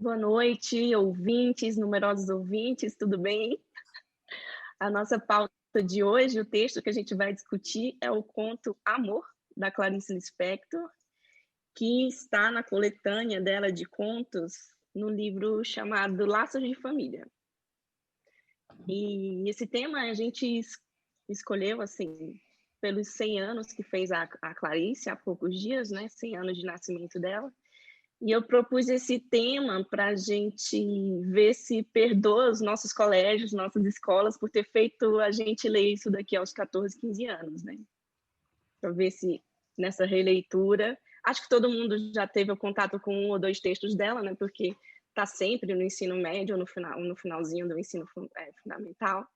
Boa noite, ouvintes, numerosos ouvintes, tudo bem? A nossa pauta de hoje, o texto que a gente vai discutir é o conto Amor, da Clarice Lispector, que está na coletânea dela de contos no livro chamado Laços de Família. E esse tema a gente escolheu, assim, pelos 100 anos que fez a Clarice, há poucos dias, né? 100 anos de nascimento dela. E eu propus esse tema para a gente ver se perdoa os nossos colégios, nossas escolas, por ter feito a gente ler isso daqui aos 14, 15 anos, né? Para ver se nessa releitura... Acho que todo mundo já teve o contato com um ou dois textos dela, né? Porque está sempre no ensino médio, no finalzinho do ensino fundamental.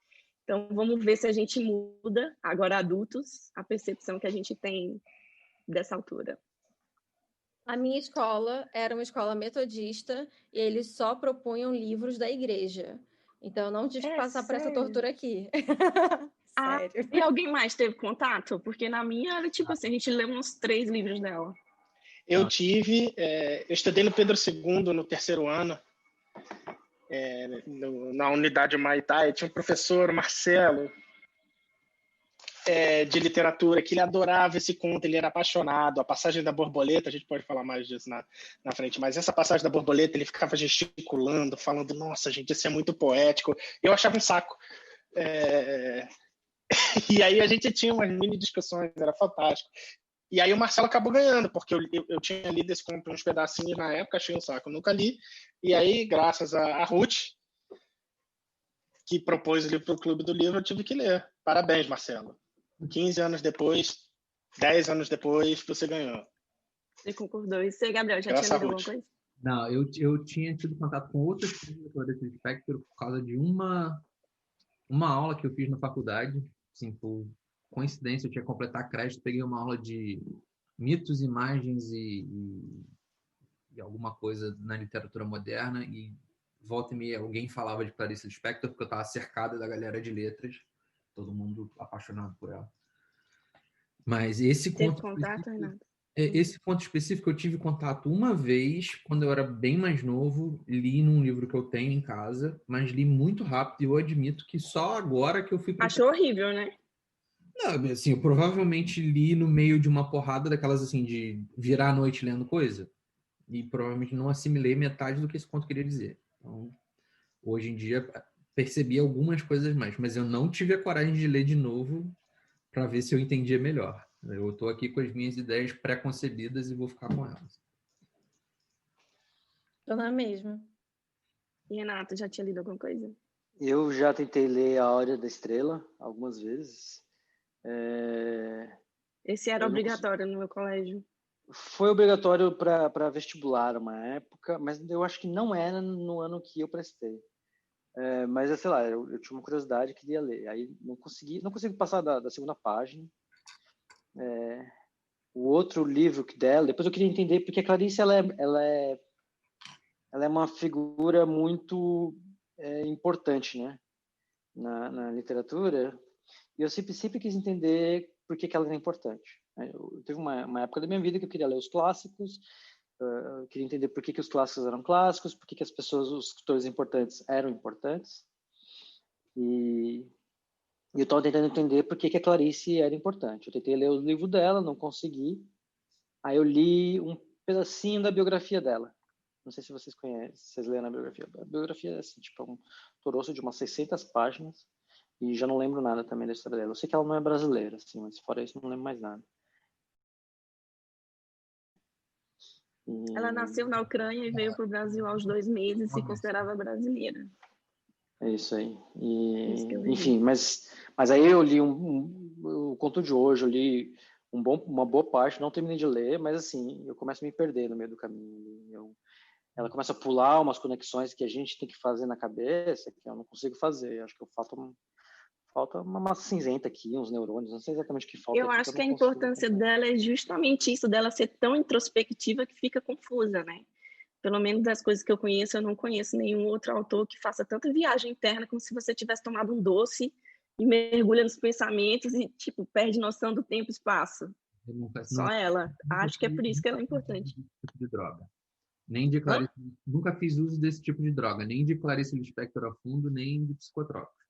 Então, vamos ver se a gente muda, agora adultos, a percepção que a gente tem dessa autora. A minha escola era uma escola metodista e eles só propunham livros da igreja. Então, eu não tive que passar por essa tortura aqui. Sério. E alguém mais teve contato? Porque na minha era tipo assim, a gente leu uns 3 livros dela. Eu estudei no Pedro II no terceiro ano, na unidade Maitá, e tinha um professor, Marcelo, de literatura, que ele adorava esse conto, ele era apaixonado. A passagem da borboleta, a gente pode falar mais disso na frente, mas essa passagem da borboleta, ele ficava gesticulando, falando, nossa, gente, isso é muito poético. Eu achava um saco. E aí a gente tinha umas mini discussões, era fantástico. E aí o Marcelo acabou ganhando, porque eu tinha lido esse conto uns pedacinhos na época, achei um saco, nunca li. E aí, graças a Ruth, que propôs o livro para o Clube do Livro, eu tive que ler. Parabéns, Marcelo. 15 anos depois, 10 anos depois, você ganhou. Você concordou. E você, Gabriel, já tinha lido alguma coisa? Não, eu tinha tido contato com outras pessoas da Clarice Lispector por causa de uma aula que eu fiz na faculdade. Assim, por coincidência, eu tinha que completar crédito, peguei uma aula de mitos, imagens e alguma coisa na literatura moderna, e volta e meia alguém falava de Clarice Lispector, porque eu estava cercado da galera de letras, todo mundo apaixonado por ela. Mas esse conto específico eu tive contato uma vez, quando eu era bem mais novo, li num livro que eu tenho em casa, mas li muito rápido, e eu admito que só agora que eu fui... Achou horrível, né? Não, assim, eu provavelmente li no meio de uma porrada daquelas, assim, de virar a noite lendo coisa, e provavelmente não assimilei metade do que esse conto queria dizer. Então, hoje em dia, percebi algumas coisas mais, mas eu não tive a coragem de ler de novo para ver se eu entendia melhor. Eu estou aqui com as minhas ideias pré-concebidas e vou ficar com elas. Estou na mesma. E Renato, já tinha lido alguma coisa? Eu já tentei ler A Hora da Estrela algumas vezes. Esse era obrigatório no meu colégio. Foi obrigatório para vestibular uma época, mas eu acho que não era no ano que eu prestei. Mas, sei lá, eu tinha uma curiosidade, queria ler. Aí não consegui passar da segunda página. O outro livro dela, depois eu queria entender, porque a Clarice ela é uma figura muito importante, né, na literatura, e eu sempre quis entender por que ela era importante. Eu teve uma época da minha vida que eu queria ler os clássicos, eu queria entender por que os clássicos eram clássicos, por que as pessoas, os escritores importantes eram importantes, e eu estava tentando entender por que a Clarice era importante. Eu tentei ler o livro dela, não consegui. Aí eu li um pedacinho da biografia dela. Não sei se vocês conhecem, vocês leram a biografia. A biografia é assim, tipo um toroço de umas 600 páginas, e já não lembro nada também da história dela. Eu sei que ela não é brasileira, assim, mas fora isso não lembro mais nada. Ela nasceu na Ucrânia e veio para o Brasil aos 2 meses e se considerava brasileira. É isso aí. Enfim, mas aí eu li o conto de hoje, eu li uma boa parte, não terminei de ler, mas assim, eu começo a me perder no meio do caminho. Ela começa a pular umas conexões que a gente tem que fazer na cabeça, que eu não consigo fazer. Acho que falta uma massa cinzenta aqui, uns neurônios, não sei exatamente o que falta. Eu acho que a importância dela é justamente isso, dela ser tão introspectiva que fica confusa, né? Pelo menos das coisas que eu conheço, eu não conheço nenhum outro autor que faça tanta viagem interna como se você tivesse tomado um doce e mergulha nos pensamentos e, tipo, perde noção do tempo e espaço. Só ela. Acho que é por isso que ela é importante. De droga. Nem de Clarice, nunca fiz uso desse tipo de droga, nem de Clarice Lispector a fundo, nem de psicotrópicos.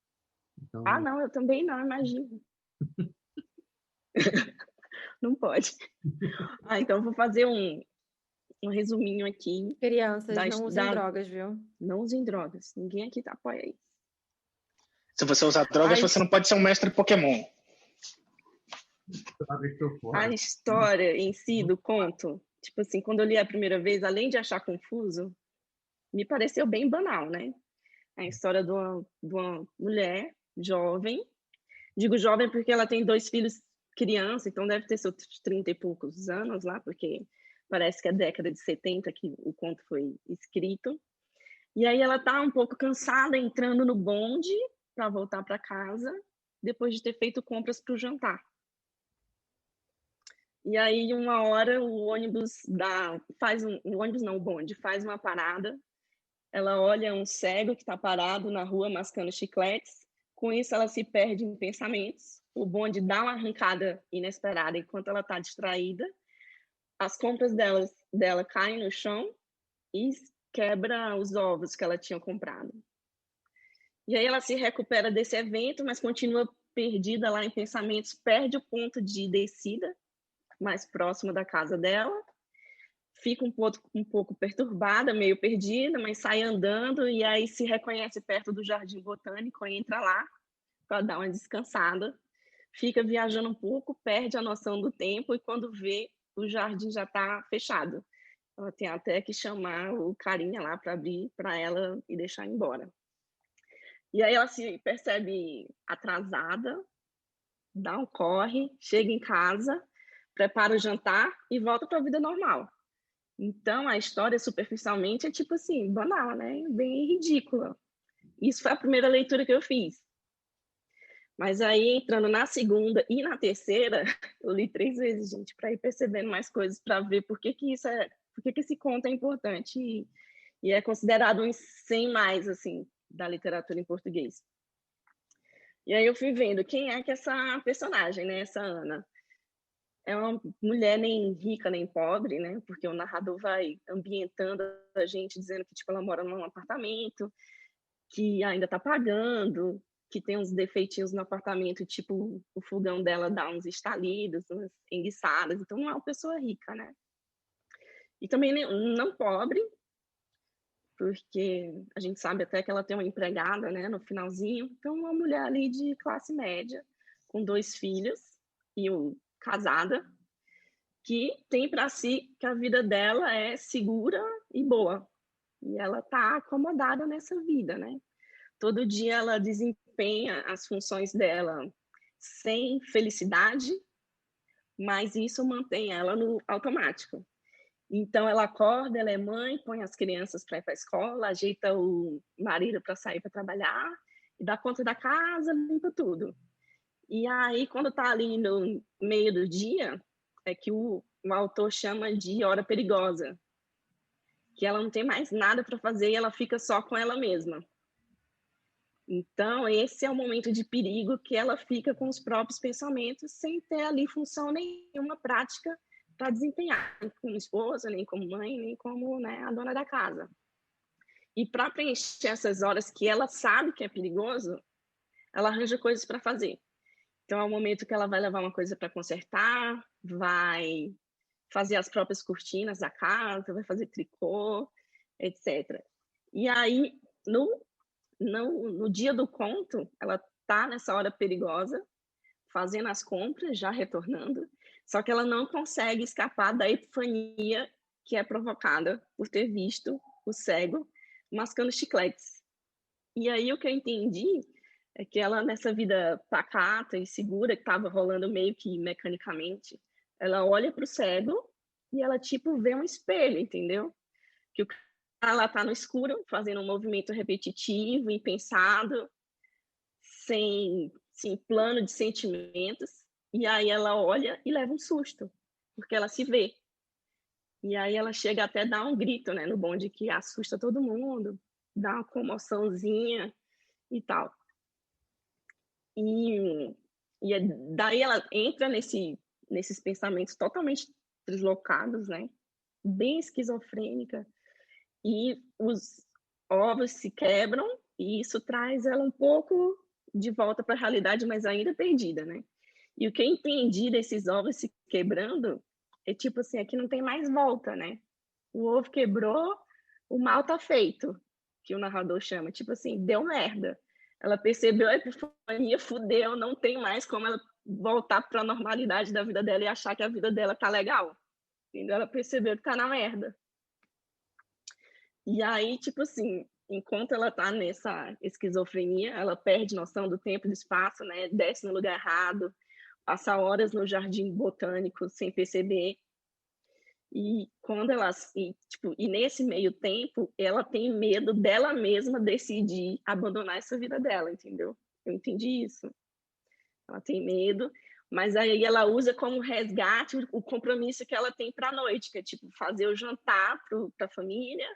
Então, não, eu também não, imagino. Não pode. Então eu vou fazer um resuminho aqui. Crianças, não usem drogas, viu? Não usem drogas. Ninguém aqui apoia isso. Se você usar drogas, você não pode ser um mestre Pokémon. A história em si do conto, tipo assim, quando eu li a primeira vez, além de achar confuso, me pareceu bem banal, né? A história de uma mulher jovem. Digo jovem porque ela tem 2 filhos criança, então deve ter seus 30 e poucos anos lá, porque parece que é década de 70 que o conto foi escrito. E aí ela tá um pouco cansada, entrando no bonde para voltar para casa, depois de ter feito compras para o jantar. E aí, uma hora, o ônibus o bonde faz uma parada. Ela olha um cego que está parado na rua mascando chicletes. Com isso, ela se perde em pensamentos. O bonde dá uma arrancada inesperada enquanto ela está distraída. As compras dela caem no chão e quebra os ovos que ela tinha comprado. E aí ela se recupera desse evento, mas continua perdida lá em pensamentos, perde o ponto de descida, mais próxima da casa dela, fica um pouco perturbada, meio perdida, mas sai andando e aí se reconhece perto do Jardim Botânico, entra lá para dar uma descansada, fica viajando um pouco, perde a noção do tempo e quando vê, o jardim já está fechado. Ela tem até que chamar o carinha lá para abrir para ela e deixar embora. E aí ela se percebe atrasada, dá um corre, chega em casa, prepara o jantar e volta para a vida normal. Então, a história, superficialmente, é tipo assim, banal, né? Bem ridícula. Isso foi a primeira leitura que eu fiz. Mas aí, entrando na segunda e na terceira, eu li 3 vezes, gente, para ir percebendo mais coisas, para ver por que esse conto é importante e é considerado um 100 mais, assim, da literatura em português. E aí eu fui vendo quem é que essa personagem, né? Essa Ana. É uma mulher nem rica nem pobre, né? Porque o narrador vai ambientando a gente, dizendo que tipo, ela mora num apartamento, que ainda está pagando, que tem uns defeitinhos no apartamento, tipo, o fogão dela dá uns estalidos, umas enguiçadas. Então, não é uma pessoa rica, né? E também não pobre, porque a gente sabe até que ela tem uma empregada, né, no finalzinho. Então, uma mulher ali de classe média, com 2 filhos e casada, que tem para si que a vida dela é segura e boa. E ela está acomodada nessa vida, né? Todo dia ela desempenha as funções dela sem felicidade, mas isso mantém ela no automático. Então, ela acorda, ela é mãe, põe as crianças para ir para a escola, ajeita o marido para sair para trabalhar, e dá conta da casa, limpa tudo. E aí, quando está ali no meio do dia, é que o autor chama de hora perigosa, que ela não tem mais nada para fazer e ela fica só com ela mesma. Então, esse é o momento de perigo que ela fica com os próprios pensamentos, sem ter ali função nenhuma prática para desempenhar, nem como esposa, nem como mãe, nem como, né, a dona da casa. E para preencher essas horas que ela sabe que é perigoso, ela arranja coisas para fazer. Então, é o momento que ela vai levar uma coisa para consertar, vai fazer as próprias cortinas da casa, vai fazer tricô, etc. E aí, no dia do conto, ela está nessa hora perigosa, fazendo as compras, já retornando, só que ela não consegue escapar da epifania que é provocada por ter visto o cego mascando chicletes. E aí o que eu entendi é que ela, nessa vida pacata e segura, que estava rolando meio que mecanicamente, ela olha para o cego e ela, tipo, vê um espelho, entendeu? Que o cara lá tá no escuro, fazendo um movimento repetitivo, impensado, sem plano de sentimentos, e aí ela olha e leva um susto, porque ela se vê. E aí ela chega até a dar um grito, né, no bonde, que assusta todo mundo, dá uma comoçãozinha e tal. E daí ela entra nesses pensamentos totalmente deslocados, né? Bem esquizofrênica, e os ovos se quebram, e isso traz ela um pouco de volta para a realidade, mas ainda perdida, né? E o que eu entendi desses ovos se quebrando é tipo assim, aqui não tem mais volta, né? O ovo quebrou, o mal tá feito, que o narrador chama. Tipo assim, deu merda. Ela percebeu a epifania, fudeu, não tem mais como ela voltar para a normalidade da vida dela e achar que a vida dela tá legal. Entendeu? Ela percebeu que tá na merda. E aí, tipo assim, enquanto ela tá nessa esquizofrenia, ela perde noção do tempo e do espaço, né? Desce no lugar errado, passa horas no jardim botânico sem perceber. E quando ela e nesse meio tempo, ela tem medo dela mesma decidir abandonar essa vida dela, entendeu? Eu entendi isso. Ela tem medo, mas aí ela usa como resgate o compromisso que ela tem para a noite, que é tipo fazer o jantar para a família,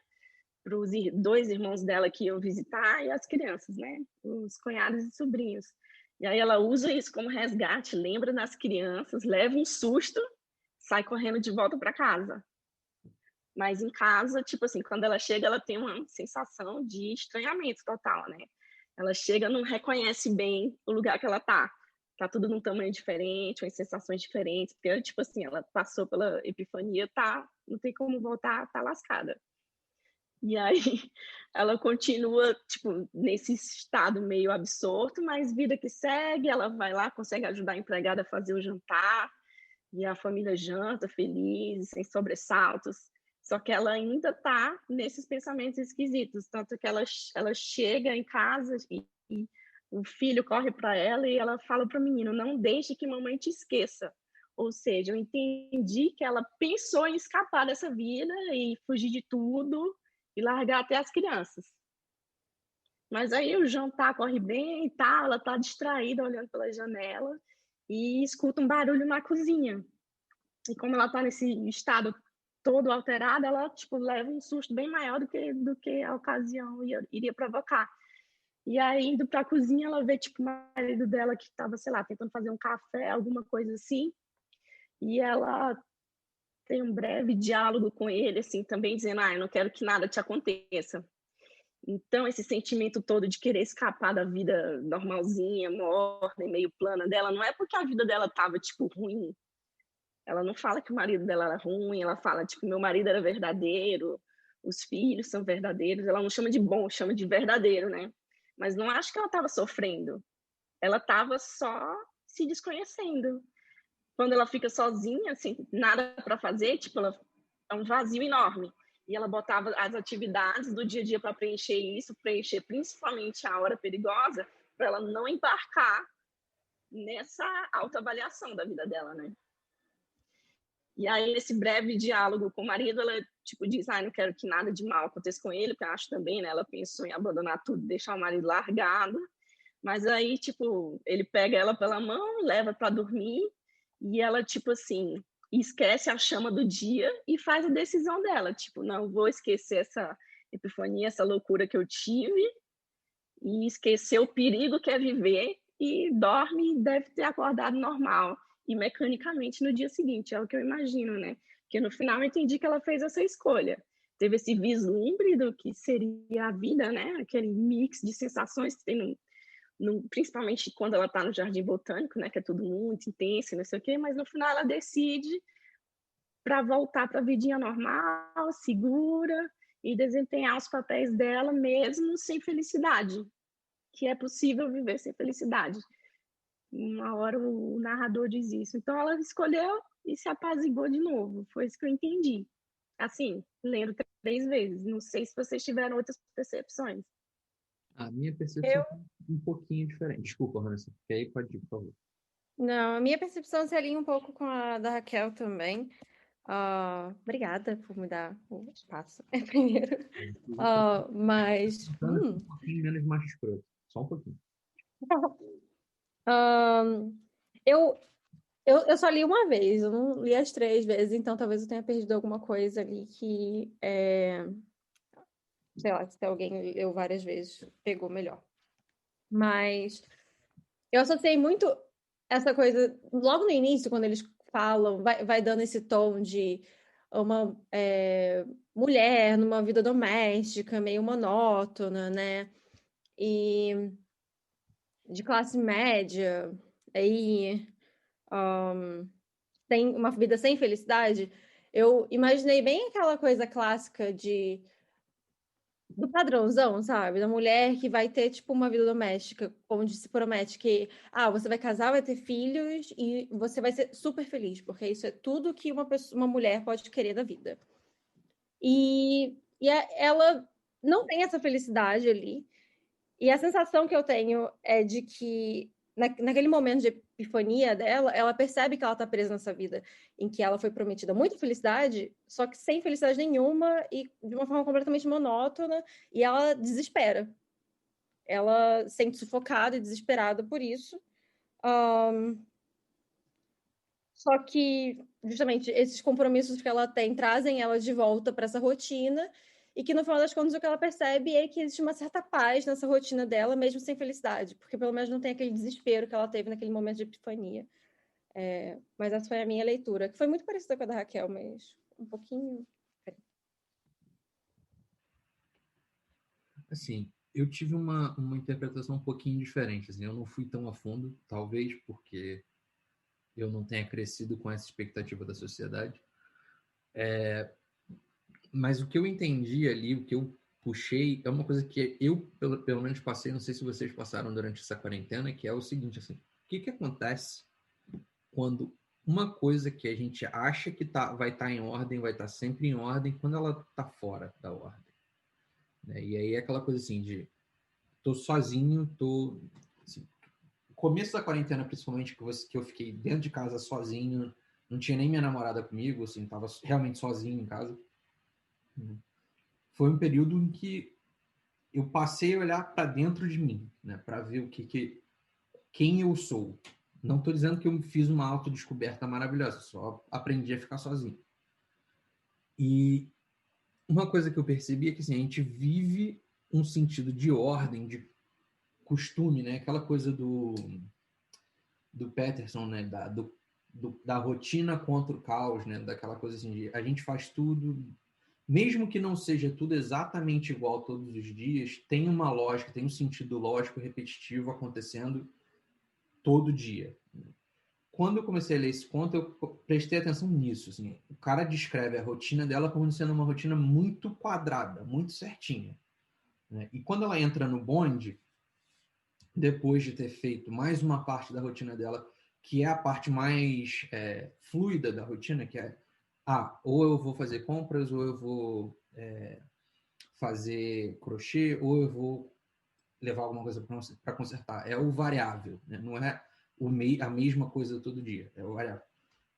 para os 2 irmãos dela que iam visitar e as crianças, né? Os cunhados e sobrinhos. E aí ela usa isso como resgate, lembra das crianças, leva um susto, sai correndo de volta para casa. Mas em casa, tipo assim, quando ela chega, ela tem uma sensação de estranhamento total, né? Ela chega, não reconhece bem o lugar que ela tá. Tá tudo num tamanho diferente, com sensações diferentes, porque, tipo assim, ela passou pela epifania, tá, não tem como voltar, tá lascada. E aí ela continua, tipo, nesse estado meio absorto, mas vida que segue, ela vai lá, consegue ajudar a empregada a fazer o jantar, e a família janta feliz, sem sobressaltos. Só que ela ainda está nesses pensamentos esquisitos, tanto que ela chega em casa e o filho corre para ela e ela fala para o menino, não deixe que mamãe te esqueça. Ou seja, eu entendi que ela pensou em escapar dessa vida e fugir de tudo e largar até as crianças. Mas aí o jantar corre bem e tal, ela está distraída olhando pela janela e escuta um barulho na cozinha. E como ela está nesse estado todo alterado, ela tipo leva um susto bem maior do que a ocasião iria provocar. E aí, indo para a cozinha, ela vê tipo o marido dela que estava, sei lá, tentando fazer um café, alguma coisa assim. E ela tem um breve diálogo com ele, assim, também dizendo, eu não quero que nada te aconteça. Então, esse sentimento todo de querer escapar da vida normalzinha, morna e meio plana dela, não é porque a vida dela estava, tipo, ruim. Ela não fala que o marido dela era ruim, ela fala, tipo, meu marido era verdadeiro, os filhos são verdadeiros. Ela não chama de bom, chama de verdadeiro, né? Mas não acho que ela estava sofrendo. Ela estava só se desconhecendo. Quando ela fica sozinha, assim, nada para fazer, tipo, ela é um vazio enorme. E ela botava as atividades do dia a dia para preencher isso, preencher principalmente a hora perigosa, para ela não embarcar nessa autoavaliação da vida dela, né? E aí, nesse breve diálogo com o marido, ela, tipo, diz, não quero que nada de mal aconteça com ele, porque eu acho também, né, ela pensou em abandonar tudo, deixar o marido largado. Mas aí, tipo, ele pega ela pela mão, leva para dormir, e ela, tipo assim, esquece a chama do dia e faz a decisão dela, tipo, não, vou esquecer essa epifania, essa loucura que eu tive, e esquecer o perigo que é viver, e dorme e deve ter acordado normal e mecanicamente no dia seguinte, é o que eu imagino, né? Porque no final eu entendi que ela fez essa escolha. Teve esse vislumbre do que seria a vida, né? Aquele mix de sensações que tem, principalmente quando ela está no Jardim Botânico, né? Que é tudo muito intenso, não sei o quê, mas no final ela decide para voltar para a vidinha normal, segura, e desempenhar os papéis dela mesmo sem felicidade, que é possível viver sem felicidade. Uma hora o narrador diz isso. Então ela escolheu e se apaziguou de novo. Foi isso que eu entendi. Assim, lendo 3 vezes. Não sei se vocês tiveram outras percepções. A minha percepção é um pouquinho diferente. Desculpa, Vanessa. Porque aí pode ir, por favor. Não, a minha percepção se alinha um pouco com a da Raquel também. Obrigada por me dar o espaço primeiro. Mas. Um pouquinho menos macho escroto. Só um pouquinho. Eu só li uma vez, eu não li as 3 vezes, então talvez eu tenha perdido alguma coisa ali que, sei lá, se alguém leu várias vezes, pegou melhor. Mas eu associei muito essa coisa, logo no início, quando eles falam, vai dando esse tom de uma mulher numa vida doméstica meio monótona, né? E de classe média, aí tem uma vida sem felicidade. Eu imaginei bem aquela coisa clássica do padrãozão, sabe? Da mulher que vai ter, tipo, uma vida doméstica, onde se promete que, você vai casar, vai ter filhos e você vai ser super feliz, porque isso é tudo que uma mulher pode querer da vida. Ela não tem essa felicidade ali. E a sensação que eu tenho é de que, naquele momento de epifania dela, ela percebe que ela está presa nessa vida em que ela foi prometida muita felicidade, só que sem felicidade nenhuma e de uma forma completamente monótona, e ela desespera. Ela se sente sufocada e desesperada por isso. Só que, justamente, esses compromissos que ela tem trazem ela de volta para essa rotina, e que, no final das contas, o que ela percebe é que existe uma certa paz nessa rotina dela, mesmo sem felicidade, porque pelo menos não tem aquele desespero que ela teve naquele momento de epifania. Mas essa foi a minha leitura, que foi muito parecida com a da Raquel, mas um pouquinho... Assim, eu tive uma interpretação um pouquinho diferente. Assim, eu não fui tão a fundo, talvez porque eu não tenha crescido com essa expectativa da sociedade. Mas o que eu entendi ali, o que eu puxei, é uma coisa que eu, pelo menos, passei, não sei se vocês passaram durante essa quarentena, que é o seguinte, assim, o que acontece quando uma coisa que a gente acha que vai estar em ordem, vai estar sempre em ordem, quando ela está fora da ordem? Né? E aí é aquela coisa assim de tô sozinho, assim, começo da quarentena, principalmente, que eu fiquei dentro de casa sozinho, não tinha nem minha namorada comigo, assim, tava realmente sozinho em casa. Foi um período em que eu passei a olhar para dentro de mim, né, para ver quem eu sou. Não estou dizendo que eu fiz uma autodescoberta maravilhosa, só aprendi a ficar sozinho. E uma coisa que eu percebi é que assim, a gente vive um sentido de ordem, de costume, né? Aquela coisa do Peterson, né? Da rotina contra o caos, né? Daquela coisa assim de a gente faz tudo, mesmo que não seja tudo exatamente igual todos os dias, tem uma lógica, tem um sentido lógico repetitivo acontecendo todo dia. Quando eu comecei a ler esse conto, eu prestei atenção nisso. Assim, o cara descreve a rotina dela como sendo uma rotina muito quadrada, muito certinha. Né? E quando ela entra no bonde, depois de ter feito mais uma parte da rotina dela, que é a parte mais fluida da rotina, que é ou eu vou fazer compras, ou eu vou fazer crochê, ou eu vou levar alguma coisa para consertar. É o variável, né? Não é a mesma coisa todo dia, é o variável.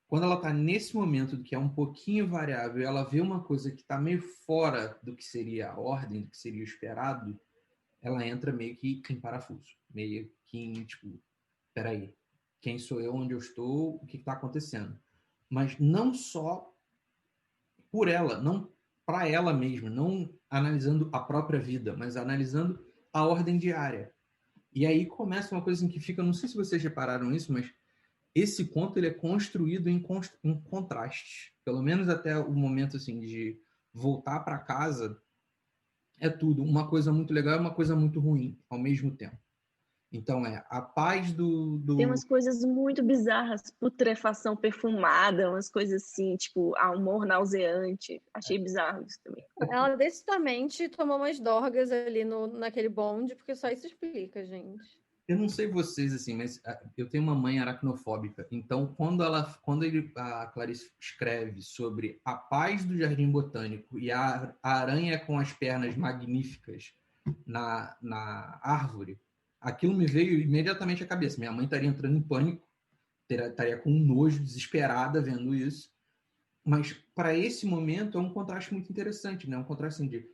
Quando ela está nesse momento que é um pouquinho variável, ela vê uma coisa que está meio fora do que seria a ordem, do que seria o esperado, ela entra meio que em parafuso, meio que em, tipo, peraí, quem sou eu, onde eu estou, o que está acontecendo? Mas não só por ela, não para ela mesma, não analisando a própria vida, mas analisando a ordem diária. E aí começa uma coisa em que fica, não sei se vocês repararam isso, mas esse conto ele é construído em contraste. Pelo menos até o momento assim de voltar para casa, é tudo. Uma coisa muito legal e uma coisa muito ruim ao mesmo tempo. Então, a paz Tem umas coisas muito bizarras, putrefação perfumada, umas coisas assim, tipo, humor nauseante. Achei bizarro isso também. Ela decididamente tomou umas dorgas ali naquele bonde, porque só isso explica, gente. Eu não sei vocês, assim, mas eu tenho uma mãe aracnofóbica. Então, quando a Clarice escreve sobre a paz do Jardim Botânico e a aranha com as pernas magníficas na árvore, aquilo me veio imediatamente à cabeça. Minha mãe estaria entrando em pânico, estaria com um nojo, desesperada vendo isso. Mas, para esse momento, é um contraste muito interessante, né? Um contraste assim, de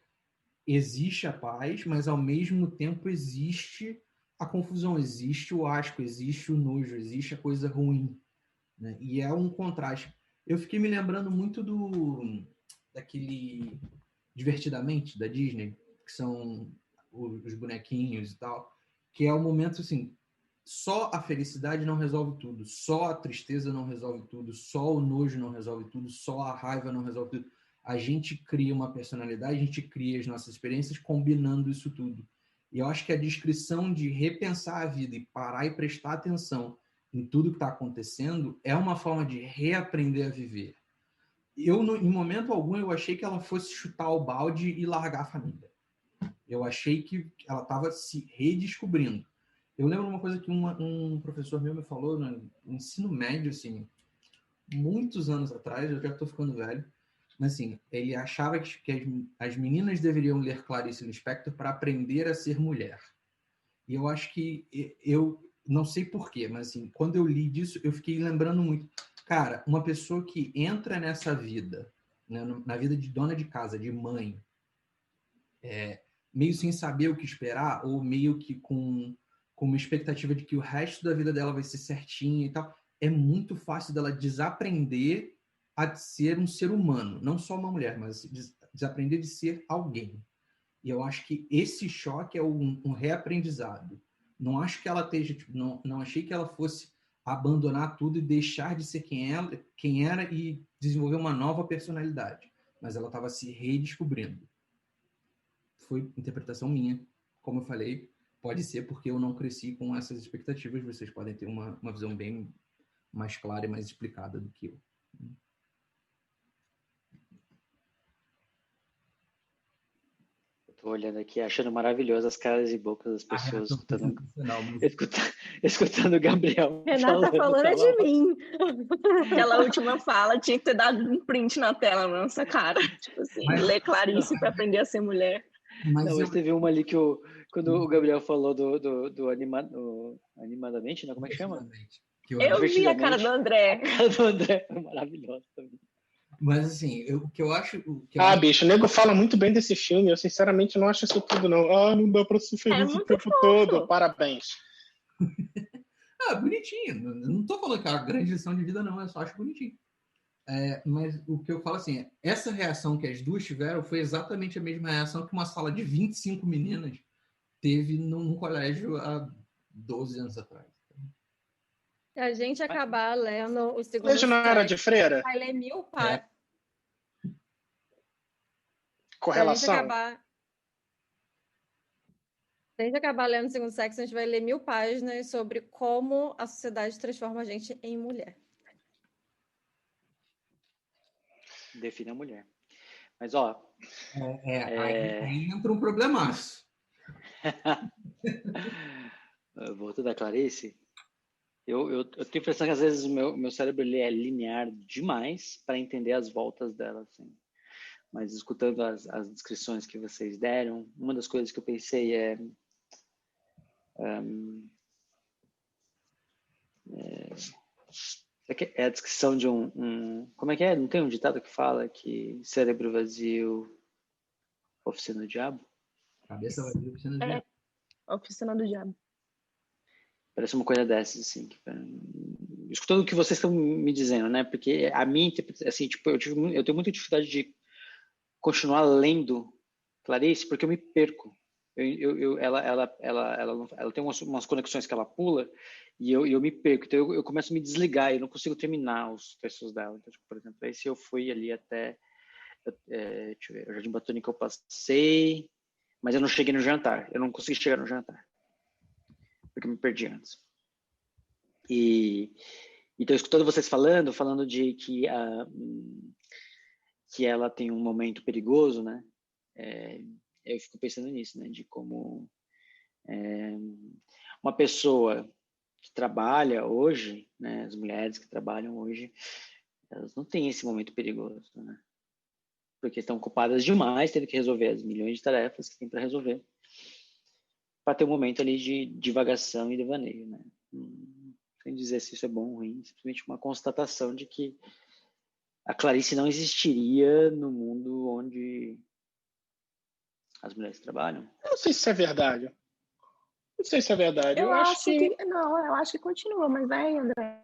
existe a paz, mas, ao mesmo tempo, existe a confusão, existe o asco, existe o nojo, existe a coisa ruim, né? E é um contraste. Eu fiquei me lembrando muito daquele Divertidamente da Disney, que são os bonequinhos e tal, que é o momento assim, só a felicidade não resolve tudo, só a tristeza não resolve tudo, só o nojo não resolve tudo, só a raiva não resolve tudo. A gente cria uma personalidade, a gente cria as nossas experiências combinando isso tudo. E eu acho que a descrição de repensar a vida e parar e prestar atenção em tudo que está acontecendo é uma forma de reaprender a viver. Em momento algum, eu achei que ela fosse chutar o balde e largar a família. Eu achei que ela estava se redescobrindo. Eu lembro uma coisa que um professor meu me falou no ensino médio, assim, muitos anos atrás, eu já estou ficando velho, mas assim, ele achava que as meninas deveriam ler Clarice Lispector para aprender a ser mulher. E eu acho que, eu não sei porquê, mas assim, quando eu li disso, eu fiquei lembrando muito. Cara, uma pessoa que entra nessa vida, né, na vida de dona de casa, de mãe, meio sem saber o que esperar, ou meio que com uma expectativa de que o resto da vida dela vai ser certinho e tal, é muito fácil dela desaprender a ser um ser humano, não só uma mulher, mas desaprender de ser alguém. E eu acho que esse choque é um reaprendizado. Não acho que ela esteja, tipo, não achei que ela fosse abandonar tudo e deixar de ser quem era e desenvolver uma nova personalidade, mas ela estava se redescobrindo. Foi interpretação minha, como eu falei, pode ser porque eu não cresci com essas expectativas, vocês podem ter uma visão bem mais clara e mais explicada do que eu. Tô olhando aqui, achando maravilhoso as caras e bocas das pessoas escutando o Gabriel. Renata falando é de mim. Aquela última fala tinha que ter dado um print na tela na nossa cara. Tipo assim, ler Clarice para aprender a ser mulher. Mas teve uma ali que quando o Gabriel falou do animadamente, né? Como é que chama? Eu vi a cara do André. A cara do André foi maravilhosa também. Mas assim, o que eu acho... bicho, o nego fala muito bem desse filme, eu sinceramente não acho isso tudo, não. Não dá pra ser feliz o tempo todo. Parabéns. Bonitinho. Não tô falando que é uma grande lição de vida, não, eu só acho bonitinho. Mas o que eu falo assim, essa reação que as duas tiveram foi exatamente a mesma reação que uma sala de 25 meninas teve num colégio há 12 anos atrás. Se a gente acabar lendo o segundo Colégio não era de freira? vai ler 1000 páginas. Correlação? Se a gente acabar lendo o segundo sexo, a gente vai ler 1000 páginas sobre como a sociedade transforma a gente em mulher. Define a mulher. Mas, ó... Aí entra um problemaço. Voltando a Clarice, eu tenho a impressão que às vezes o meu cérebro ele é linear demais para entender as voltas dela, assim. Mas escutando as descrições que vocês deram, uma das coisas que eu pensei é a descrição de como é que é? Não tem um ditado que fala que cérebro vazio, oficina do diabo? Cabeça vazia, oficina do diabo. Oficina do diabo. Parece uma coisa dessas, assim. Escutando o que vocês estão me dizendo, né? Porque a minha interpretação, assim, tipo, eu tenho muita dificuldade de continuar lendo Clarice, porque eu me perco. Ela tem umas conexões que ela pula e eu me perco. Então eu começo a me desligar e eu não consigo terminar os textos dela. Então, tipo, por exemplo, esse eu fui ali até deixa eu ver, o Jardim Botânico eu passei, mas eu não cheguei no jantar. Eu não consegui chegar no jantar porque eu me perdi antes. Então, escutando vocês falando de que ela tem um momento perigoso, né? Eu fico pensando nisso, né? De como uma pessoa que trabalha hoje, né? As mulheres que trabalham hoje, elas não têm esse momento perigoso, né? Porque estão ocupadas demais, tendo que resolver as milhões de tarefas que tem para resolver, para ter um momento ali de divagação e devaneio, né? Sem dizer se isso é bom ou ruim, simplesmente uma constatação de que a Clarice não existiria no mundo onde as mulheres trabalham. Eu não sei se é verdade. Não sei se é verdade. Eu acho que... Não, eu acho que continua, mas vai, André.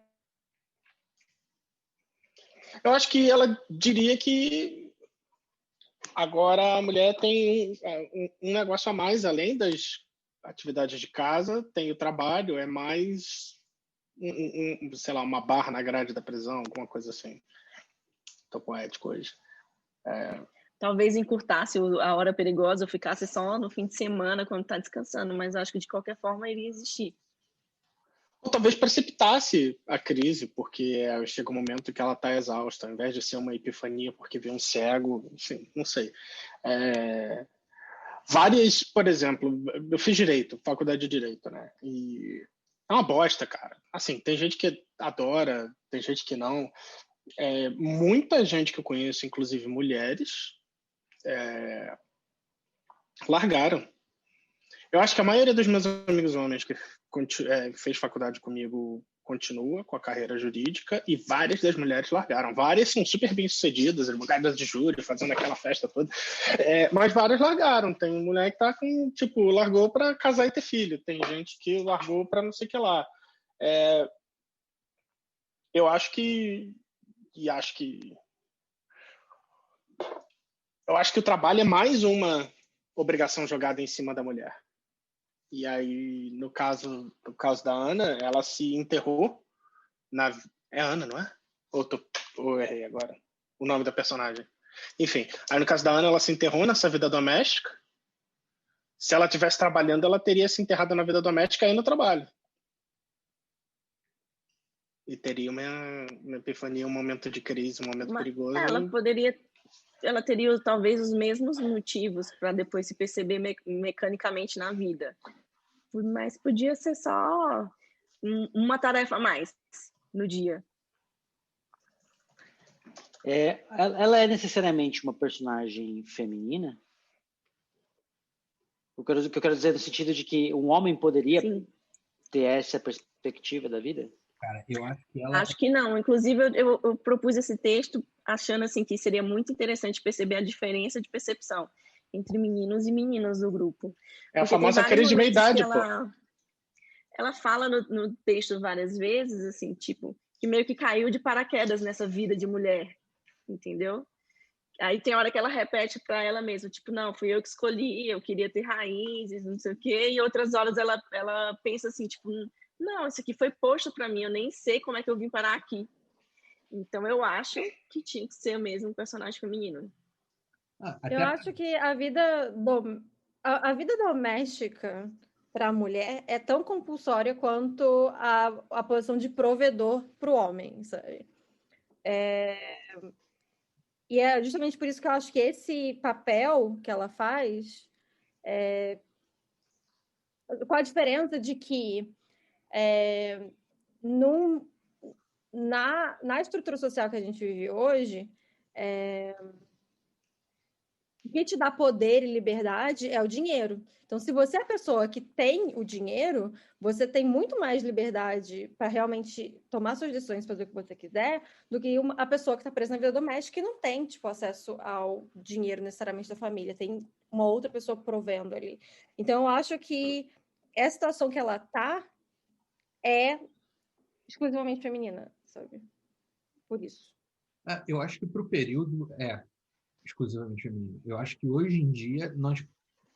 Eu acho que ela diria que agora a mulher tem um negócio a mais, além das atividades de casa, tem o trabalho, é mais, sei lá, uma barra na grade da prisão, alguma coisa assim. Tô poético hoje. Talvez encurtasse a hora perigosa ou ficasse só no fim de semana, quando está descansando, mas acho que de qualquer forma iria existir. Ou talvez precipitasse a crise, porque chega um momento que ela está exausta, ao invés de ser uma epifania porque vê um cego, enfim, não sei. Várias, por exemplo, eu fiz direito, faculdade de direito, né? E é uma bosta, cara. Assim, tem gente que adora, tem gente que não. Muita gente que eu conheço, inclusive mulheres, largaram. Eu acho que a maioria dos meus amigos homens que fez faculdade comigo continua com a carreira jurídica e várias das mulheres largaram. Várias são super bem-sucedidas, advogadas de júri, fazendo aquela festa toda. Mas várias largaram. Tem mulher que tá com, tipo, largou para casar e ter filho. Tem gente que largou para não sei o que lá. Eu acho que... Eu acho que o trabalho é mais uma obrigação jogada em cima da mulher. E aí, no caso da Ana, ela se enterrou na... É Ana, não é? Ou errei agora o nome da personagem. Enfim, aí no caso da Ana, ela se enterrou nessa vida doméstica. Se ela estivesse trabalhando, ela teria se enterrado na vida doméstica e no trabalho. E teria uma epifania, um momento de crise, um momento perigoso. Ela teria talvez os mesmos motivos para depois se perceber mecanicamente na vida. Mas podia ser só uma tarefa a mais no dia. Ela é necessariamente uma personagem feminina? O que eu quero dizer no sentido de que um homem poderia ter essa perspectiva da vida? Cara, eu acho que Acho que não. Inclusive, eu propus esse texto achando assim, que seria muito interessante perceber a diferença de percepção entre meninos e meninas do grupo. É a famosa crise de meia-idade, pô. Ela fala no texto várias vezes, assim, tipo, que meio que caiu de paraquedas nessa vida de mulher, entendeu? Aí tem hora que ela repete para ela mesma, tipo, não, fui eu que escolhi, eu queria ter raízes, não sei o quê, e outras horas ela pensa assim, tipo, não, isso aqui foi posto para mim, eu nem sei como é que eu vim parar aqui. Então eu acho que tinha que ser mesmo um personagem feminino. Eu acho que a vida doméstica para a mulher é tão compulsória quanto a posição de provedor para o homem, sabe? E é justamente por isso que eu acho que esse papel que ela faz, com a diferença de que na estrutura social que a gente vive hoje, o que te dá poder e liberdade é o dinheiro. Então, se você é a pessoa que tem o dinheiro, você tem muito mais liberdade para realmente tomar suas decisões, fazer o que você quiser, do que a pessoa que está presa na vida doméstica e não tem, tipo, acesso ao dinheiro necessariamente da família. Tem uma outra pessoa provendo ali. Então, eu acho que essa situação que ela está é exclusivamente feminina, sabe? Por isso. Eu acho que para o período exclusivamente feminino. Eu acho que hoje em dia nós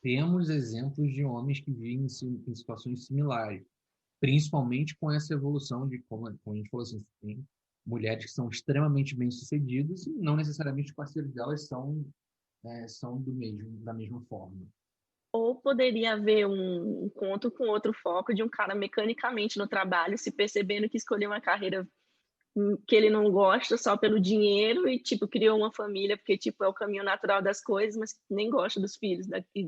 temos exemplos de homens que vivem em situações similares, principalmente com essa evolução de, como a gente falou assim, tem mulheres que são extremamente bem-sucedidas e não necessariamente os parceiros delas são da mesma forma. Ou poderia haver um encontro com outro foco de um cara mecanicamente no trabalho, se percebendo que escolheu uma carreira que ele não gosta só pelo dinheiro e, tipo, criou uma família porque, tipo, é o caminho natural das coisas, mas nem gosta dos filhos e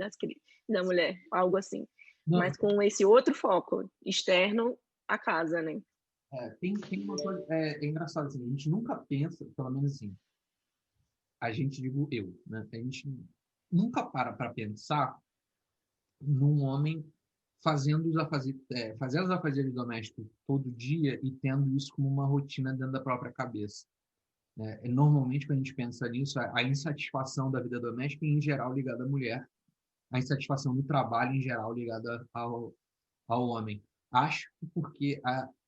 da mulher, algo assim. Não. Mas com esse outro foco externo à casa, né? Tem uma coisa... É engraçado, assim, a gente nunca pensa, pelo menos assim, digo eu, né? A gente nunca para pensar num homem fazendo os afazeres domésticos todo dia e tendo isso como uma rotina dentro da própria cabeça. Normalmente, quando a gente pensa nisso, a insatisfação da vida doméstica, em geral, ligada à mulher, a insatisfação do trabalho, em geral, ligada ao homem. Acho que porque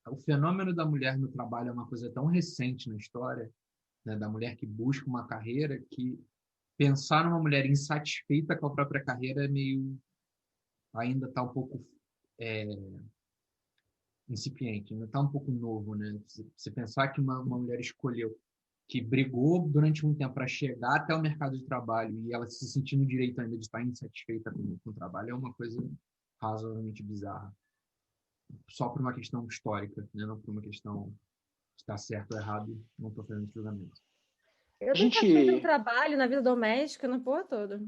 o fenômeno da mulher no trabalho é uma coisa tão recente na história, né, da mulher que busca uma carreira, que pensar numa mulher insatisfeita com a própria carreira é meio ainda está um pouco incipiente, ainda está um pouco novo, né? Você pensar que uma mulher escolheu, que brigou durante um tempo para chegar até o mercado de trabalho e ela se sentir no direito ainda de estar insatisfeita com o trabalho é uma coisa razoavelmente bizarra. Só por uma questão histórica, né? Não por uma questão de estar certo ou errado, não estou fazendo esse julgamento. Eu tô insatisfeita no trabalho, na vida doméstica, na porra toda.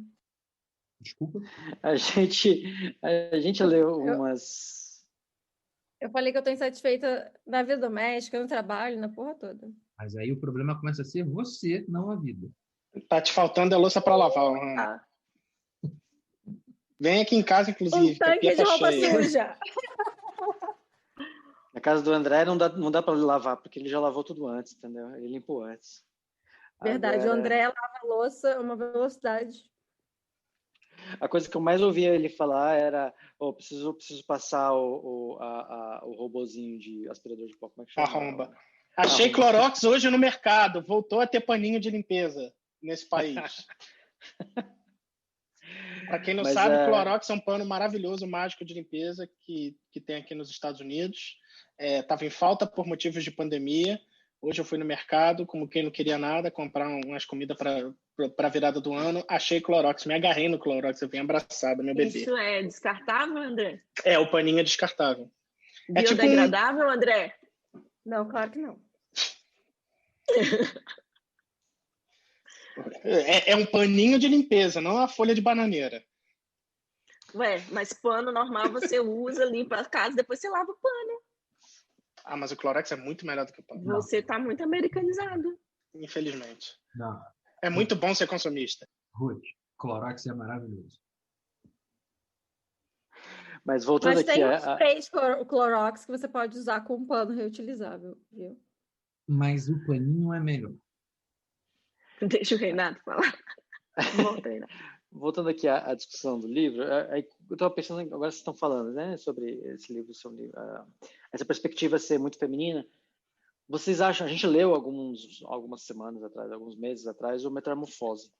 Desculpa? A gente leu umas... Eu falei que eu tô insatisfeita na vida doméstica, no trabalho, na porra toda. Mas aí o problema começa a ser você, não a vida. Tá te faltando a louça para lavar, Ana. Vem aqui em casa, inclusive. Um tanque de roupa suja. Na casa do André não dá para lavar, porque ele já lavou tudo antes, entendeu? Ele limpou antes. Verdade, agora... o André lava a louça a uma velocidade. A coisa que eu mais ouvia ele falar era: preciso passar o robozinho de aspirador de pó. Como é que chama? Arromba. Achei Clorox hoje no mercado. Voltou a ter paninho de limpeza nesse país. Para quem não sabe, Clorox é um pano maravilhoso, mágico de limpeza que tem aqui nos Estados Unidos. Estava em falta por motivos de pandemia. Hoje eu fui no mercado, como quem não queria nada, comprar umas comidas para a virada do ano. Achei Clorox, me agarrei no Clorox, eu vim abraçada, meu bebê. Isso é descartável, André? O paninho é descartável. Biodegradável, André? Não, claro que não. É um paninho de limpeza, não a folha de bananeira. Ué, mas pano normal você usa, limpa a casa, depois você lava o pano. Mas o Clorox é muito melhor do que o pano. Você está muito americanizado. Infelizmente. Não. É muito bom ser consumista. Ruth, Clorox é maravilhoso. Mas voltando aqui... tem um spray de Clorox que você pode usar com um pano reutilizável, viu? Mas o paninho é melhor. Deixa o Renato falar. Volta, Renato. Voltando aqui à discussão do livro, eu estava pensando, agora vocês estão falando, né, sobre esse livro, essa perspectiva ser muito feminina. Vocês acham, a gente leu algumas semanas atrás, alguns meses atrás, o Metamorfose,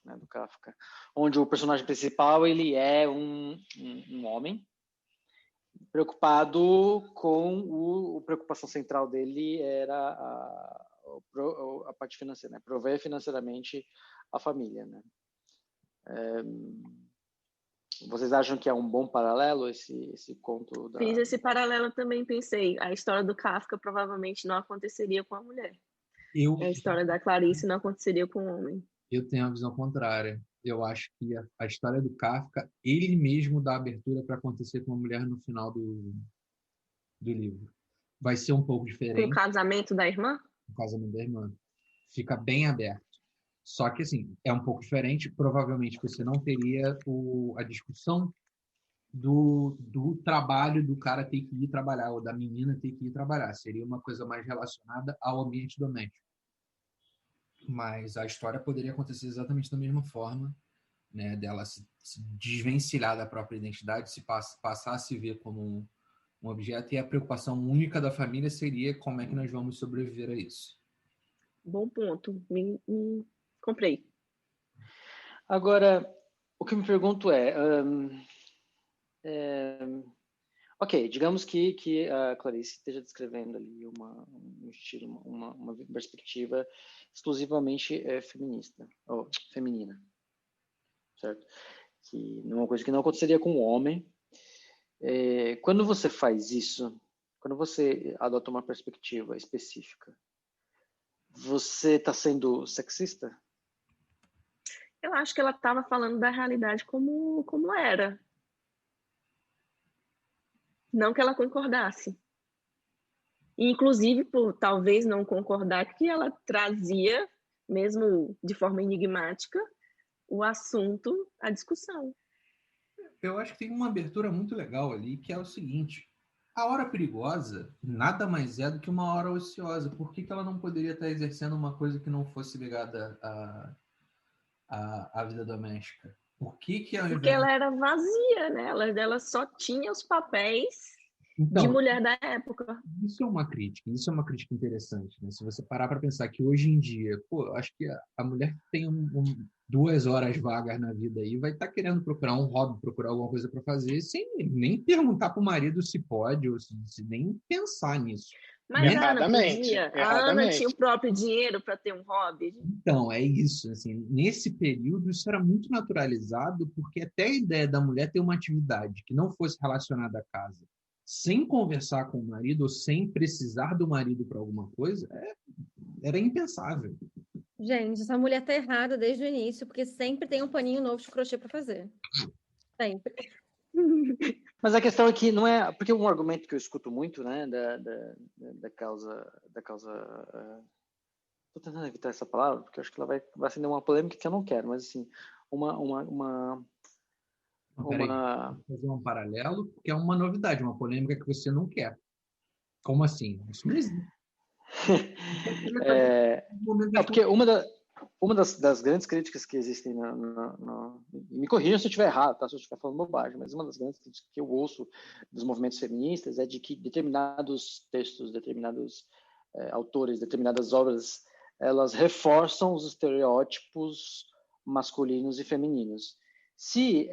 né, do Kafka, onde o personagem principal ele é um homem preocupado com a preocupação central dele era a parte financeira, né, prover financeiramente a família, né? Vocês acham que é um bom paralelo esse conto? Fiz esse paralelo também, pensei. A história do Kafka provavelmente não aconteceria com a mulher. A história da Clarice não aconteceria com o homem. Eu tenho a visão contrária. Eu acho que a história do Kafka, ele mesmo dá abertura para acontecer com a mulher no final do livro. Vai ser um pouco diferente. Com o casamento da irmã? O casamento da irmã. Fica bem aberto. Só que, assim, é um pouco diferente. Provavelmente você não teria a discussão do trabalho do cara ter que ir trabalhar, ou da menina ter que ir trabalhar. Seria uma coisa mais relacionada ao ambiente doméstico. Mas a história poderia acontecer exatamente da mesma forma, né? Dela se desvencilhar da própria identidade, se passar a se ver como um objeto, e a preocupação única da família seria como é que nós vamos sobreviver a isso. Bom ponto. Comprei. Agora, o que eu me pergunto ok, digamos que a Clarice esteja descrevendo ali um estilo, uma perspectiva exclusivamente feminista, ou feminina, certo? Que não é uma coisa que não aconteceria com o homem. Quando você faz isso, quando você adota uma perspectiva específica, você está sendo sexista? Eu acho que ela estava falando da realidade como era. Não que ela concordasse. Inclusive, por talvez não concordar, que ela trazia, mesmo de forma enigmática, o assunto à discussão. Eu acho que tem uma abertura muito legal ali, que é o seguinte: a hora perigosa nada mais é do que uma hora ociosa. Por que ela não poderia estar exercendo uma coisa que não fosse ligada à vida doméstica? Porque ela era vazia, né? Ela só tinha os papéis de Então, mulher da época. isso é uma crítica interessante, né? Se você parar para pensar que hoje em dia, pô, eu acho que a mulher que tem 2 horas vagas na vida aí vai estar querendo procurar um hobby, procurar alguma coisa para fazer, sem nem perguntar para o marido se pode, ou se nem pensar nisso. Mas a Ana Erradamente, podia. A Ana tinha o erradamente. próprio dinheiro para ter um hobby. Então, é isso, assim, nesse período isso era muito naturalizado, porque até a ideia da mulher ter uma atividade que não fosse relacionada à casa, sem conversar com o marido ou sem precisar do marido para alguma coisa, era impensável. Gente, essa mulher tá errada desde o início, porque sempre tem um paninho novo de crochê para fazer. Sempre. Mas a questão é que não é, porque um argumento que eu escuto muito, né, da causa, tô tentando evitar essa palavra, porque eu acho que ela vai acender uma polêmica que eu não quero, mas assim, Peraí, vou fazer um paralelo, porque é uma novidade, uma polêmica que você não quer. Como assim? Isso não existe. Porque uma das grandes críticas que existem me corrijam se eu estiver errado, tá? Se eu estiver falando bobagem, mas uma das grandes críticas que eu ouço dos movimentos feministas é de que determinados textos, determinados autores, determinadas obras, elas reforçam os estereótipos masculinos e femininos. Se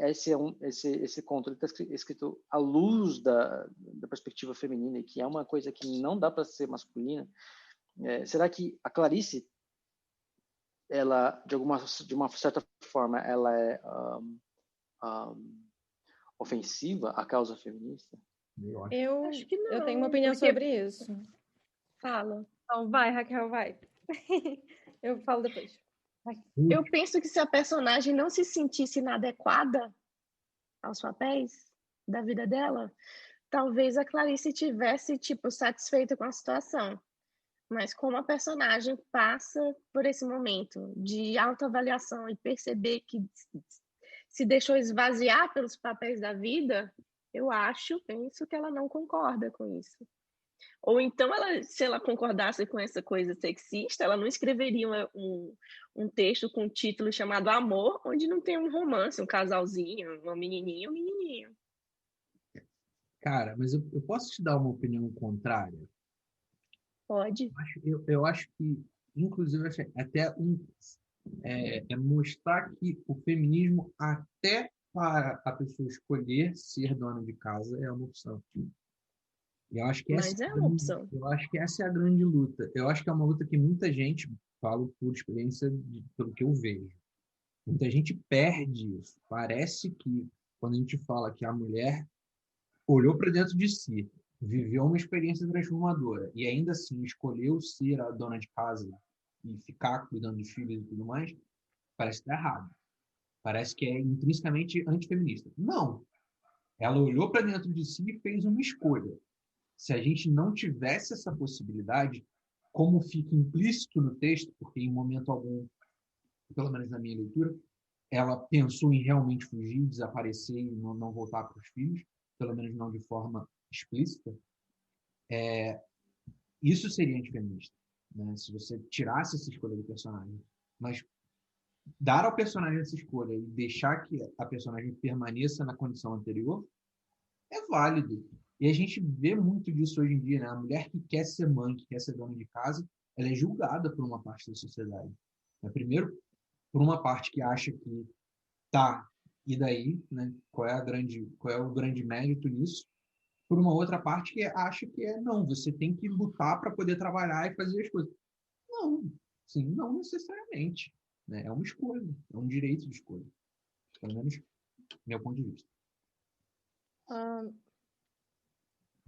esse conto está escrito à luz da perspectiva feminina, que é uma coisa que não dá para ser masculina, será que a Clarice, ela de uma certa forma, ela é ofensiva à causa feminista? Eu Acho que não. Eu tenho uma opinião porque... sobre isso. Fala. Então, vai, Raquel, vai. Eu falo depois. Vai. Eu penso que se a personagem não se sentisse inadequada aos papéis da vida dela, talvez a Clarice tivesse, tipo, satisfeita com a situação. Mas como a personagem passa por esse momento de autoavaliação e perceber que se deixou esvaziar pelos papéis da vida, penso que ela não concorda com isso. Ou então, se ela concordasse com essa coisa sexista, ela não escreveria um texto com um título chamado Amor, onde não tem um romance, um casalzinho, uma menininha, um menininho. Cara, mas eu posso te dar uma opinião contrária? Pode. Eu acho que, inclusive, até mostrar que o feminismo, até para a pessoa escolher ser dona de casa, é uma opção. E eu acho que Mas é uma opção. eu acho que essa é a grande luta. Eu acho que é uma luta que muita gente, falo por experiência, pelo que eu vejo, muita gente perde isso. Parece que, quando a gente fala que a mulher olhou para dentro de si, viveu uma experiência transformadora e ainda assim escolheu ser a dona de casa e ficar cuidando dos filhos e tudo mais, parece que está errado. Parece que é intrinsecamente antifeminista. Não. Ela olhou para dentro de si e fez uma escolha. Se a gente não tivesse essa possibilidade, como fica implícito no texto, porque em momento algum, pelo menos na minha leitura, ela pensou em realmente fugir, desaparecer e não voltar para os filhos, pelo menos não de forma explícita, isso seria antifeminista, né? Se você tirasse essa escolha do personagem. Mas dar ao personagem essa escolha e deixar que a personagem permaneça na condição anterior é válido. E a gente vê muito disso hoje em dia, né? A mulher que quer ser mãe, que quer ser dona de casa, ela é julgada por uma parte da sociedade. Primeiro, por uma parte que acha que tá, e daí, né? Qual é o grande mérito nisso? Por uma outra parte que acha que não, você tem que lutar para poder trabalhar e fazer as coisas. Não, sim, não necessariamente. Né? É uma escolha, é um direito de escolha. Pelo menos, meu ponto de vista.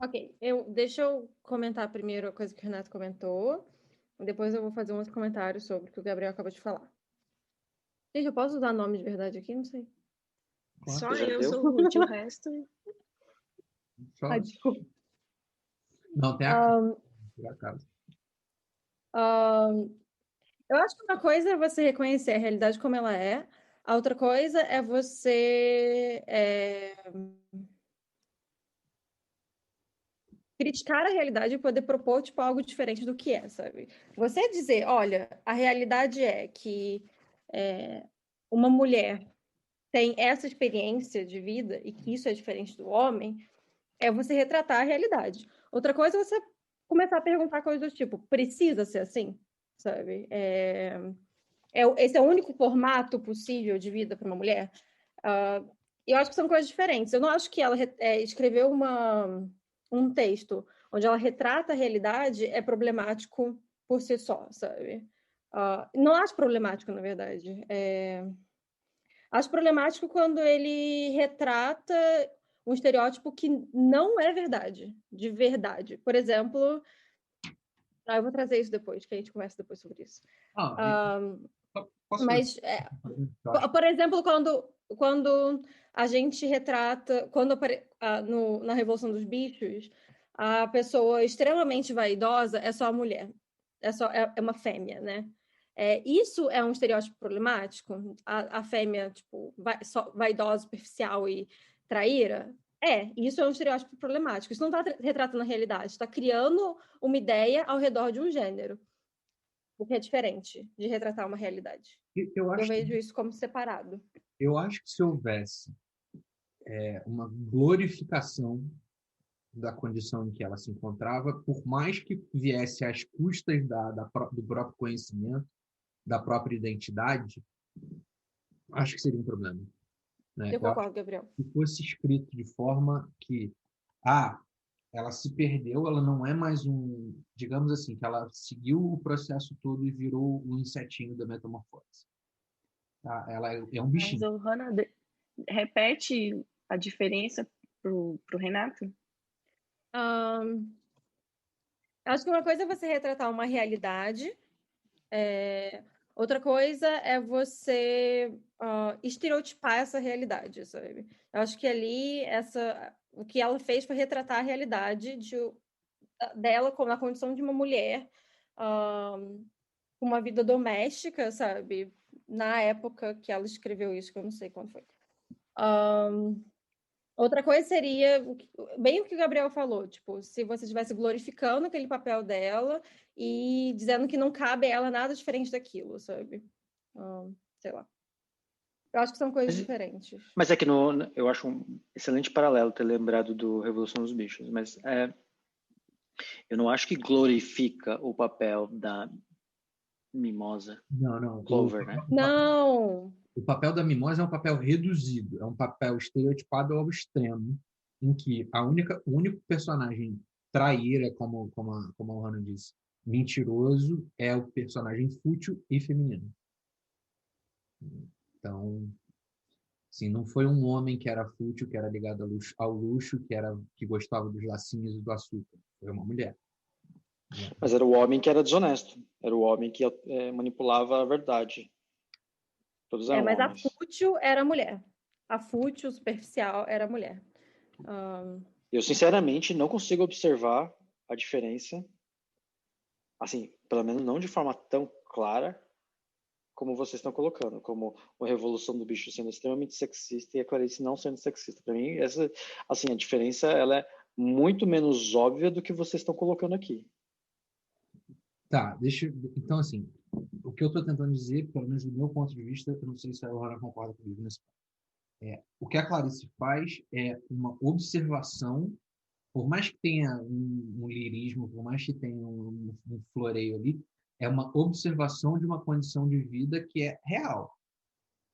Ok, deixa eu comentar primeiro a coisa que o Renato comentou, depois eu vou fazer um outro comentário sobre o que o Gabriel acabou de falar. Gente, eu posso usar nome de verdade aqui? Não sei. Só eu sou o Ruth, o resto... Desculpa. Não, tem por acaso. Eu acho que uma coisa é você reconhecer a realidade como ela é, a outra coisa é você criticar a realidade e poder propor tipo, algo diferente do que é, sabe? Você dizer, olha, a realidade é que uma mulher tem essa experiência de vida e que isso é diferente do homem, é você retratar a realidade. Outra coisa é você começar a perguntar coisas do tipo, precisa ser assim? Sabe? Esse é o único formato possível de vida para uma mulher? Eu acho que são coisas diferentes. Eu não acho que ela escreveu um texto onde ela retrata a realidade é problemático por si só, sabe? Não acho problemático, na verdade. Acho problemático quando ele retrata um estereótipo que não é verdade, de verdade. Por exemplo, eu vou trazer isso depois, que a gente conversa depois sobre isso. Posso Mas, por exemplo, quando a gente retrata, na Revolução dos Bichos, a pessoa extremamente vaidosa é só a mulher, é uma fêmea, né? Isso é um estereótipo problemático? A fêmea, tipo, vaidosa, superficial e traíra? Isso é um estereótipo problemático. Isso não está retratando a realidade, está criando uma ideia ao redor de um gênero, o que é diferente de retratar uma realidade. Eu vejo isso como separado. Eu acho que se houvesse uma glorificação da condição em que ela se encontrava, por mais que viesse às custas do próprio conhecimento, da própria identidade, acho que seria um problema. Né? Eu concordo, Gabriel. Se fosse escrito de forma que ela se perdeu, ela não é mais digamos assim, que ela seguiu o processo todo e virou um insetinho da metamorfose. Tá? Ela é um bichinho. Mas, Hannah, repete a diferença pro Renato? Acho que uma coisa é você retratar uma realidade, outra coisa é você estereotipar essa realidade, sabe? Eu acho que ali o que ela fez foi retratar a realidade dela na condição de uma mulher com uma vida doméstica, sabe? Na época que ela escreveu isso, que eu não sei quando foi. Outra coisa seria, bem o que o Gabriel falou, tipo, se você estivesse glorificando aquele papel dela e dizendo que não cabe a ela nada diferente daquilo, sabe? Sei lá. Eu acho que são coisas diferentes. Mas é que eu acho um excelente paralelo ter lembrado do Revolução dos Bichos, mas eu não acho que glorifica o papel da mimosa. Não. Clover, né? Não! O papel da mimosa é um papel reduzido, é um papel estereotipado ao extremo, em que o único personagem traíra, como a Hannah disse, mentiroso, é o personagem fútil e feminino. Então, assim, não foi um homem que era fútil, que era ligado ao luxo, que gostava dos lacinhos e do açúcar. Foi uma mulher. Mas era o homem que era desonesto. Era o homem que manipulava a verdade. Todos eram mas homens. a fútil era a mulher. A fútil, superficial, era a mulher. Eu, sinceramente, não consigo observar a diferença, assim, pelo menos não de forma tão clara como vocês estão colocando, como a Revolução do Bicho sendo extremamente sexista e a Clarice não sendo sexista. Para mim, a diferença ela é muito menos óbvia do que vocês estão colocando aqui. Tá, então, assim, o que eu estou tentando dizer, pelo menos do meu ponto de vista, eu não sei se a Laura concorda comigo nesse ponto. O que a Clarice faz é uma observação, por mais que tenha um lirismo, por mais que tenha um floreio ali, é uma observação de uma condição de vida que é real.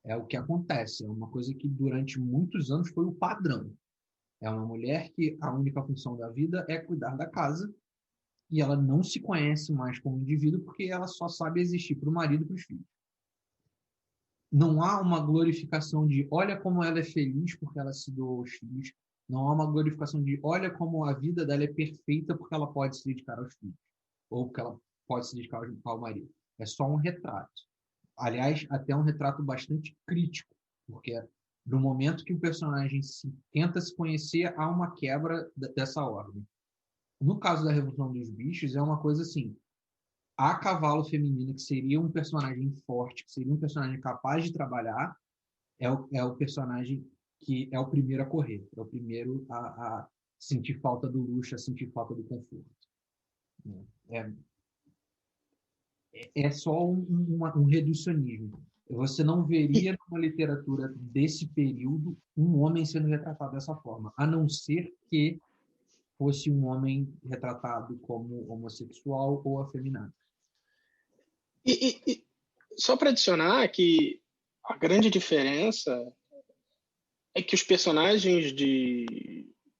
É o que acontece, é uma coisa que durante muitos anos foi o padrão. É uma mulher que a única função da vida é cuidar da casa e ela não se conhece mais como indivíduo porque ela só sabe existir para o marido e para os filhos. Não há uma glorificação de olha como ela é feliz porque ela se doou aos filhos. Não há uma glorificação de olha como a vida dela é perfeita porque ela pode se dedicar aos filhos. Ou porque ela pode se dedicar ao marido. É só um retrato. Aliás, até um retrato bastante crítico, porque no momento que o personagem tenta se conhecer, há uma quebra dessa ordem. No caso da Revolução dos Bichos, é uma coisa assim, a cavalo feminino, que seria um personagem forte, que seria um personagem capaz de trabalhar, é o personagem que é o primeiro a correr, é o primeiro a sentir falta do luxo, a sentir falta do conforto. É só um reducionismo. Você não veria numa literatura desse período um homem sendo retratado dessa forma, a não ser que fosse um homem retratado como homossexual ou afeminado. E só para adicionar que a grande diferença é que os personagens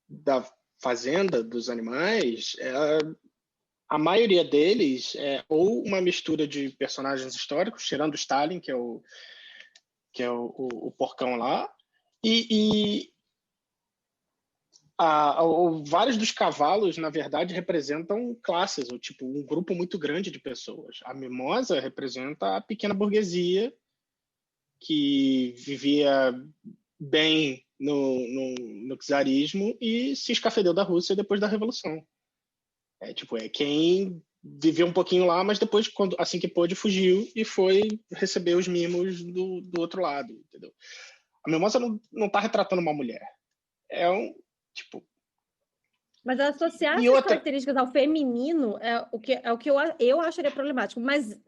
da Fazenda dos Animais, a maioria deles é ou uma mistura de personagens históricos, tirando o Stalin, que é o porcão lá, e vários dos cavalos, na verdade, representam classes, ou tipo um grupo muito grande de pessoas. A mimosa representa a pequena burguesia que vivia bem no czarismo e se escafedeu da Rússia depois da Revolução. É quem viveu um pouquinho lá, mas depois, assim que pôde, fugiu e foi receber os mimos do outro lado, entendeu? A mimosa não está retratando uma mulher. Tipo... Mas associar E essas outra... características ao feminino é o que eu acharia problemático. Mas,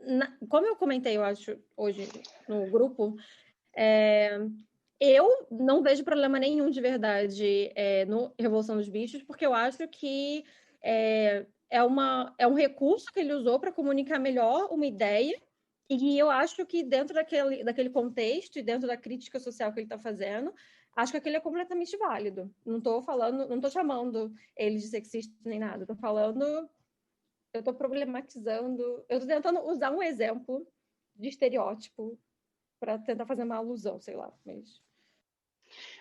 como eu comentei, eu acho, hoje no grupo, eu não vejo problema nenhum de verdade no Revolução dos Bichos, porque eu acho que é um recurso que ele usou para comunicar melhor uma ideia, e eu acho que dentro daquele contexto e dentro da crítica social que ele está fazendo, acho que aquele é completamente válido. Não estou chamando ele de sexista nem nada, eu estou problematizando, eu estou tentando usar um exemplo de estereótipo para tentar fazer uma alusão, sei lá,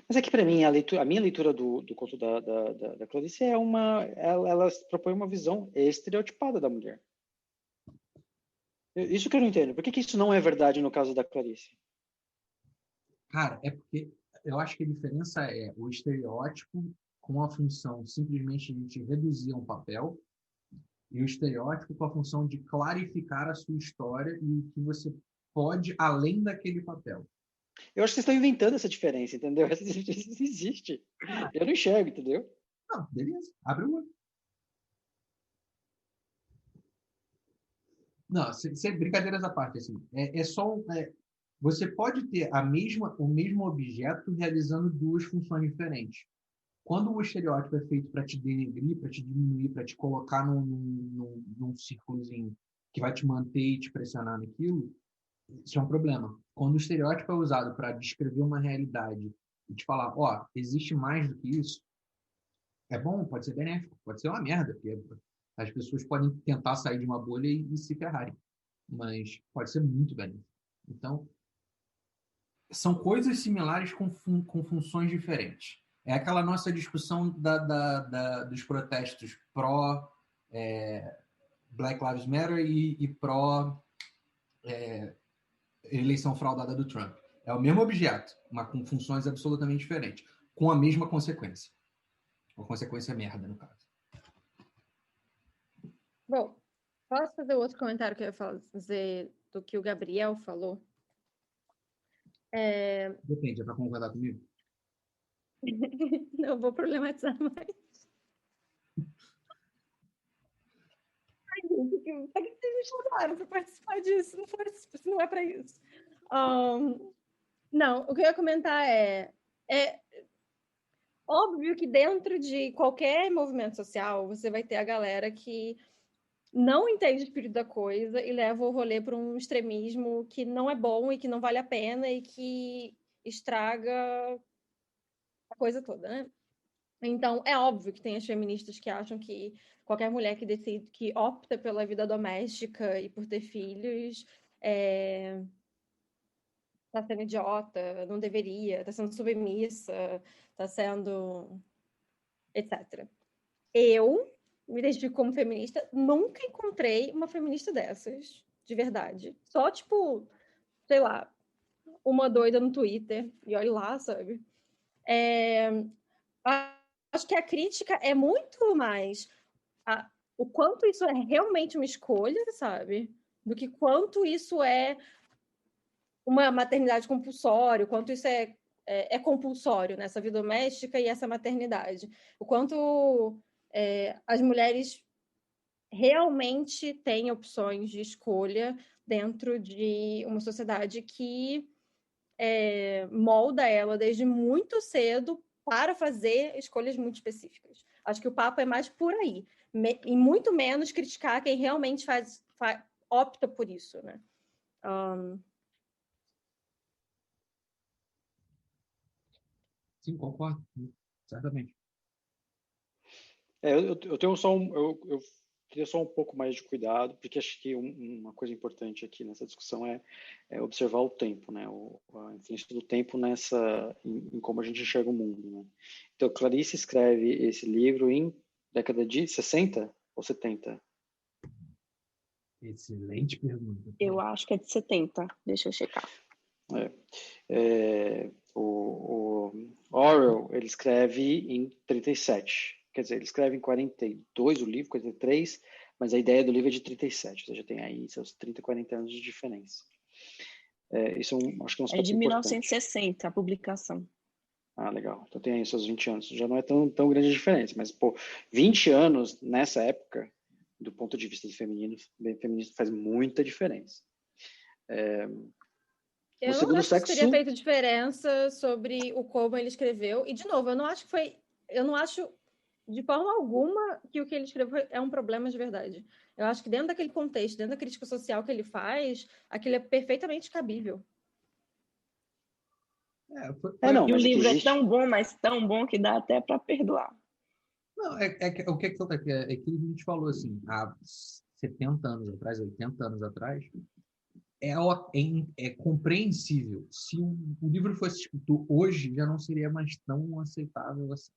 Mas é que, para mim, a minha leitura do conto da Clarice ela propõe uma visão estereotipada da mulher. Isso que eu não entendo. Por que isso não é verdade no caso da Clarice? Cara, é porque eu acho que a diferença é o estereótipo com a função simplesmente de te reduzir a um papel e o estereótipo com a função de clarificar a sua história e o que você pode além daquele papel. Eu acho que vocês estão inventando essa diferença, entendeu? Essa diferença não existe. Eu não enxergo, entendeu? Não, beleza. Abre o olho. Não, brincadeiras à parte, assim, você pode ter o mesmo objeto realizando duas funções diferentes. Quando o estereótipo é feito para te denegrir, para te diminuir, para te colocar num círculozinho que vai te manter e te pressionar naquilo, isso é um problema. Quando o estereótipo é usado para descrever uma realidade e te falar, ó, existe mais do que isso, é bom, pode ser benéfico, pode ser uma merda, porque as pessoas podem tentar sair de uma bolha e se ferrarem, mas pode ser muito benéfico. Então, são coisas similares com funções diferentes. É aquela nossa discussão dos protestos pró Black Lives Matter e pró eleição fraudada do Trump. É o mesmo objeto, mas com funções absolutamente diferentes, com a mesma consequência. Uma consequência merda, no caso. Bom, posso fazer outro comentário que eu ia fazer do que o Gabriel falou? Depende, é para concordar comigo? Não vou problematizar mais. Ai, gente, por que vocês me chamaram para participar disso? Não é para isso. Não, o que eu ia comentar é óbvio que dentro de qualquer movimento social, você vai ter a galera que não entende o espírito da coisa e leva o rolê para um extremismo que não é bom e que não vale a pena e que estraga a coisa toda, né? Então, é óbvio que tem as feministas que acham que qualquer mulher que decide, que opta pela vida doméstica e por ter filhos, tá sendo idiota, não deveria, tá sendo submissa, tá sendo etc. Eu me identifico como feminista, nunca encontrei uma feminista dessas, de verdade. Só, tipo, sei lá, uma doida no Twitter, e olha lá, sabe? Acho que a crítica é muito mais o quanto isso é realmente uma escolha, sabe? Do que quanto isso é uma maternidade compulsória, o quanto isso é compulsório nessa vida doméstica e essa maternidade. O quanto as mulheres realmente têm opções de escolha dentro de uma sociedade que molda ela desde muito cedo para fazer escolhas muito específicas. Acho que o papo é mais por aí, e muito menos criticar quem realmente opta por isso, né? Sim, concordo, certamente. Eu tenho só eu teria só um pouco mais de cuidado, porque acho que uma coisa importante aqui nessa discussão é observar o tempo, né? A influência do tempo em como a gente enxerga o mundo, né? Então, Clarice escreve esse livro em década de 60 ou 70? Excelente pergunta. Eu acho que é de 70, deixa eu checar. O Orwell, ele escreve em 37. Quer dizer, ele escreve em 42 o livro, 43, mas a ideia do livro é de 37, ou seja, tem aí seus 30, 40 anos de diferença. Isso acho que é um aspecto É de importante. 1960, a publicação. Ah, legal. Então tem aí seus 20 anos. Já não é tão grande a diferença, mas, 20 anos nessa época, do ponto de vista do feminismo faz muita diferença. Eu não acho que isso teria feito diferença sobre o como ele escreveu. E, de novo, eu não acho de forma alguma que o que ele escreveu é um problema de verdade. Eu acho que dentro daquele contexto, dentro da crítica social que ele faz, aquilo é perfeitamente cabível. E o livro é tão bom, mas tão bom que dá até para perdoar. Não, o que acontece é aquilo que a gente falou, assim, há 70 anos atrás, 80 anos atrás, é compreensível. Se o livro fosse escrito hoje, já não seria mais tão aceitável assim.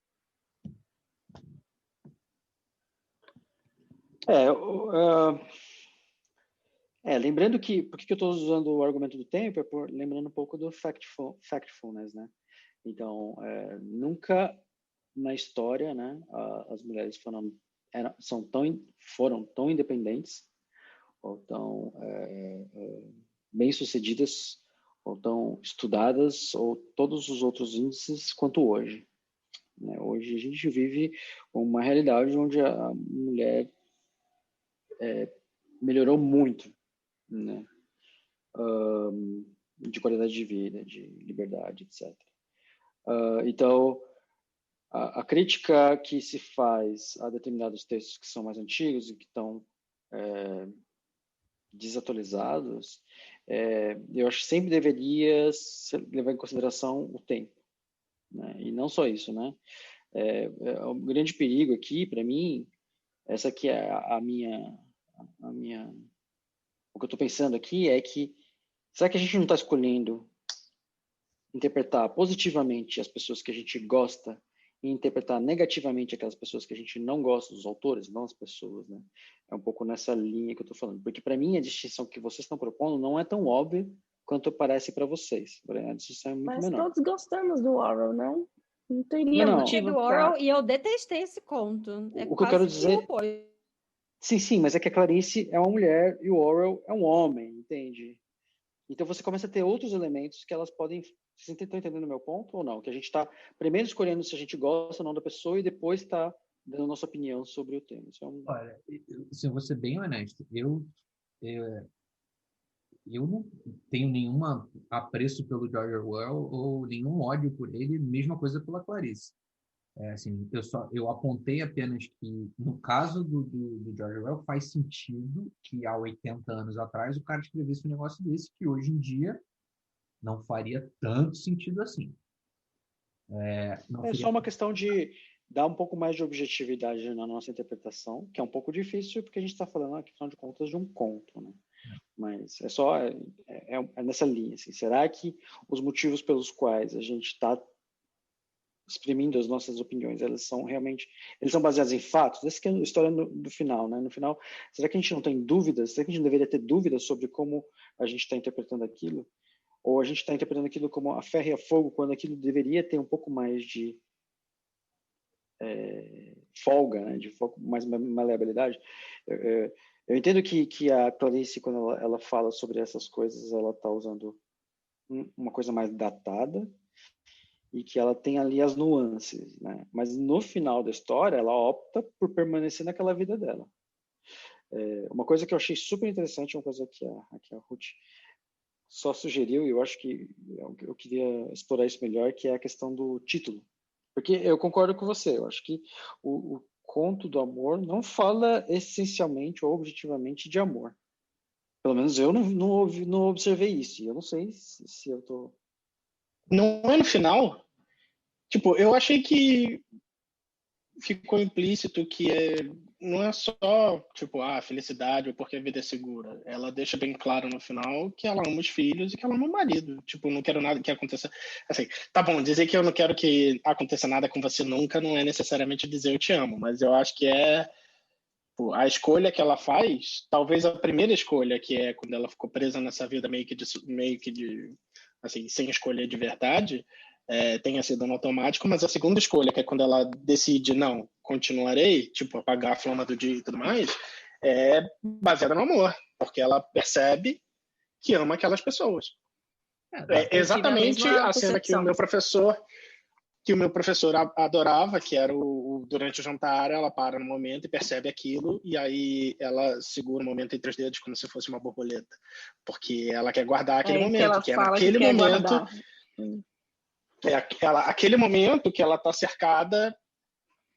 Lembrando que, por que eu estou usando o argumento do tempo, lembrando um pouco do factfulness, né? Então, nunca na história, né, as mulheres foram tão independentes, ou tão bem-sucedidas, ou tão estudadas, ou todos os outros índices quanto hoje. Né? Hoje a gente vive uma realidade onde a mulher melhorou muito, né? De qualidade de vida, de liberdade, etc. Então, a crítica que se faz a determinados textos que são mais antigos e que estão desatualizados, eu acho que sempre deveria levar em consideração o tempo, né? E não só isso, né? O grande perigo aqui, para mim, essa aqui é a minha o que eu estou pensando aqui é que será que a gente não está escolhendo interpretar positivamente as pessoas que a gente gosta e interpretar negativamente aquelas pessoas que a gente não gosta, dos autores, não as pessoas, né? É um pouco nessa linha que eu estou falando. Porque, para mim, a distinção que vocês estão propondo não é tão óbvia quanto parece para vocês. A distinção é muito menor. Mas todos gostamos do Orwell, não? Não teria motivo do Orwell, e eu detestei esse conto. O que eu quero dizer... Sim, mas é que a Clarice é uma mulher e o Orwell é um homem, entende? Então você começa a ter outros elementos que elas podem... Vocês estão entendendo o meu ponto ou não? Que a gente está primeiro escolhendo se a gente gosta ou não da pessoa e depois está dando nossa opinião sobre o tema. Isso Olha, se eu vou ser bem honesto, eu não tenho nenhum apreço pelo George Orwell ou nenhum ódio por ele, mesma coisa pela Clarice. Assim, eu apontei apenas que, no caso do George Orwell, faz sentido que há 80 anos atrás o cara escrevesse um negócio desse, que hoje em dia não faria tanto sentido assim. Só uma questão de dar um pouco mais de objetividade na nossa interpretação, que é um pouco difícil, porque a gente está falando, afinal de contas, de um conto, né? Mas é nessa linha. Assim, será que os motivos pelos quais a gente está exprimindo as nossas opiniões, eles são baseados em fatos? Essa que é a história do final, né? No final, será que a gente não tem dúvidas? Será que a gente não deveria ter dúvidas sobre como a gente está interpretando aquilo? Ou a gente está interpretando aquilo como a ferro e a fogo, quando aquilo deveria ter um pouco mais de folga, né? De foco, mais maleabilidade? Eu entendo que a Clarice, quando ela fala sobre essas coisas, ela está usando uma coisa mais datada e que ela tem ali as nuances, né? Mas no final da história, ela opta por permanecer naquela vida dela. Uma coisa que eu achei super interessante, uma coisa que a Ruth só sugeriu, e eu acho que eu queria explorar isso melhor, que é a questão do título, Porque eu concordo com você, eu acho que o conto do amor não fala essencialmente ou objetivamente de amor. Pelo menos eu não observei isso. E eu não sei se eu tô... Não é no final? Tipo, eu achei que ficou implícito que não é só, tipo, felicidade ou porque a vida é segura. Ela deixa bem claro no final que ela ama os filhos e que ela ama o marido. Tipo, não quero nada que aconteça. Assim, tá bom, dizer que eu não quero que aconteça nada com você nunca não é necessariamente dizer eu te amo, mas eu acho que pô, a escolha que ela faz, talvez a primeira escolha, que é quando ela ficou presa nessa vida meio que de assim, sem escolha de verdade, tenha sido no automático, mas a segunda escolha, que é quando ela decide, não, continuarei, tipo, apagar a flama do dia e tudo mais, é baseada no amor, porque ela percebe que ama aquelas pessoas. É Eu tive a exatamente mesma a cena percepção. que o meu professor adorava, que era durante o jantar, ela para no momento e percebe aquilo, e aí ela segura o momento entre os dedos como se fosse uma borboleta, porque ela quer guardar aquele Que momento, ela que é fala que naquele quer momento, guardar. aquele momento que ela está cercada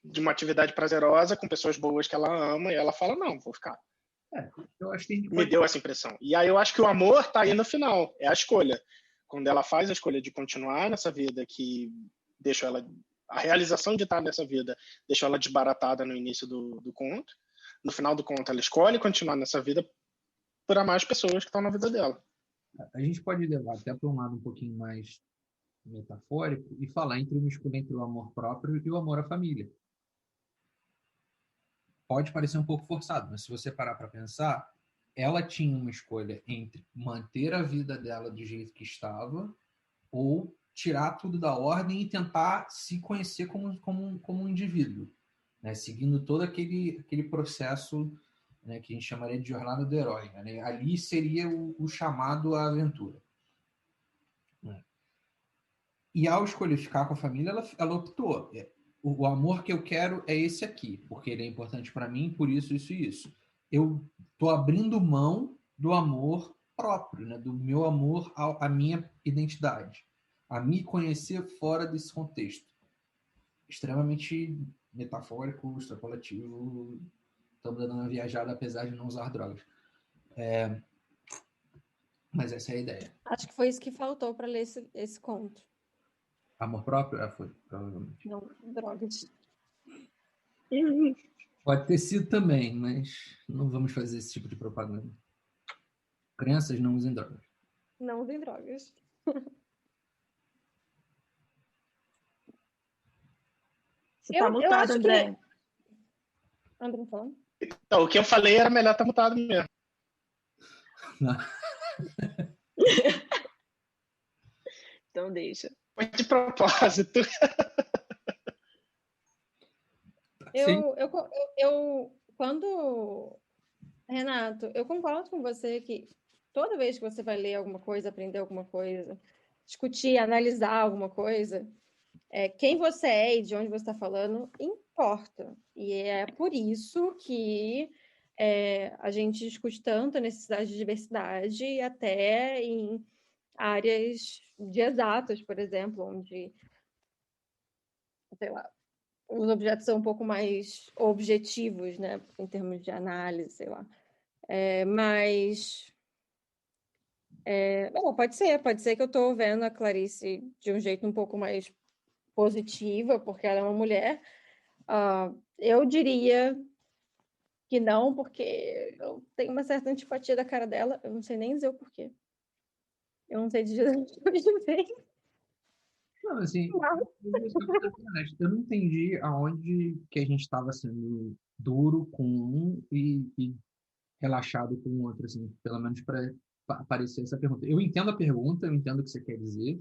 de uma atividade prazerosa com pessoas boas que ela ama, e ela fala, não, vou ficar. Eu acho que a gente Me pode... deu essa impressão. E aí eu acho que o amor está aí no final, é a escolha. Quando ela faz a escolha de continuar nessa vida que deixou ela, a realização de estar nessa vida deixou ela desbaratada no início do conto. No final do conto, ela escolhe continuar nessa vida por amar as pessoas que estão na vida dela. A gente pode levar até para um lado um pouquinho mais metafórico e falar entre uma escolha entre o amor próprio e o amor à família. Pode parecer um pouco forçado, mas se você parar para pensar, ela tinha uma escolha entre manter a vida dela do jeito que estava ou tirar tudo da ordem e tentar se conhecer como um indivíduo, né? Seguindo todo aquele processo, né, que a gente chamaria de jornada do herói, né? Ali seria o chamado à aventura, né? E ao escolher ficar com a família, ela optou. O amor que eu quero é esse aqui, porque ele é importante para mim, por isso, isso e isso. Eu estou abrindo mão do amor próprio, né? Do meu amor à minha identidade, a me conhecer fora desse contexto. Extremamente metafórico, extrapolativo. Estamos dando uma viajada, apesar de não usar drogas. Mas essa é a ideia. Acho que foi isso que faltou para ler esse conto. Amor próprio? Foi, provavelmente. Não, drogas. Pode ter sido também, mas não vamos fazer esse tipo de propaganda. Crianças não usem drogas. Não usem drogas. Você tá mutado, André. André falando? Então, o que eu falei era melhor estar mutado mesmo. Então deixa. Foi de propósito. Renato, eu concordo com você que toda vez que você vai ler alguma coisa, aprender alguma coisa, discutir, analisar alguma coisa, quem você é e de onde você está falando importa. E é por isso que a gente discute tanto a necessidade de diversidade, até em áreas de exatas, por exemplo, onde, sei lá, os objetos são um pouco mais objetivos, né, em termos de análise, sei lá. Mas pode ser que eu estou vendo a Clarice de um jeito um pouco mais positiva, porque ela é uma mulher. Eu diria que não, porque eu tenho uma certa antipatia da cara dela. Eu não sei nem dizer o porquê. Eu não sei dizer de onde vem. Não, assim, eu não entendi aonde que a gente estava sendo duro com um e relaxado com o outro, assim, pelo menos para aparecer essa pergunta. Eu entendo a pergunta, eu entendo o que você quer dizer.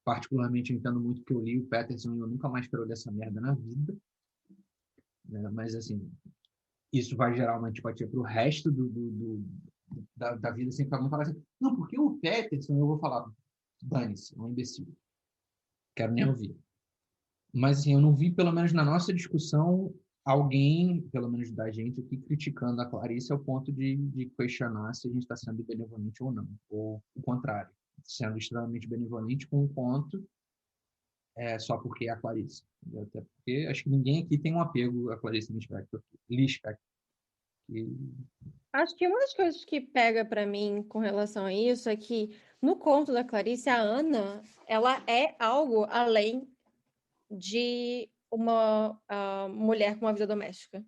Particularmente, eu entendo muito que eu li o Peterson e eu nunca mais quero ler essa merda na vida. Né? Mas, assim, isso vai gerar uma antipatia para o resto da vida, sem que alguém falar assim, não, porque o Peterson, eu vou falar, dane-se, é um imbecil. Quero nem ouvir. Mas, assim, eu não vi, pelo menos na nossa discussão, alguém, pelo menos da gente aqui, criticando a Clarice ao ponto de questionar se a gente está sendo benevolente ou não. Ou o contrário, sendo extremamente benevolente com um ponto só porque é a Clarice. Entendeu? Até porque acho que ninguém aqui tem um apego a Clarice Lispector. E... Acho que uma das coisas que pega para mim com relação a isso é que no conto da Clarice, a Ana, ela é algo além de uma mulher com uma vida doméstica.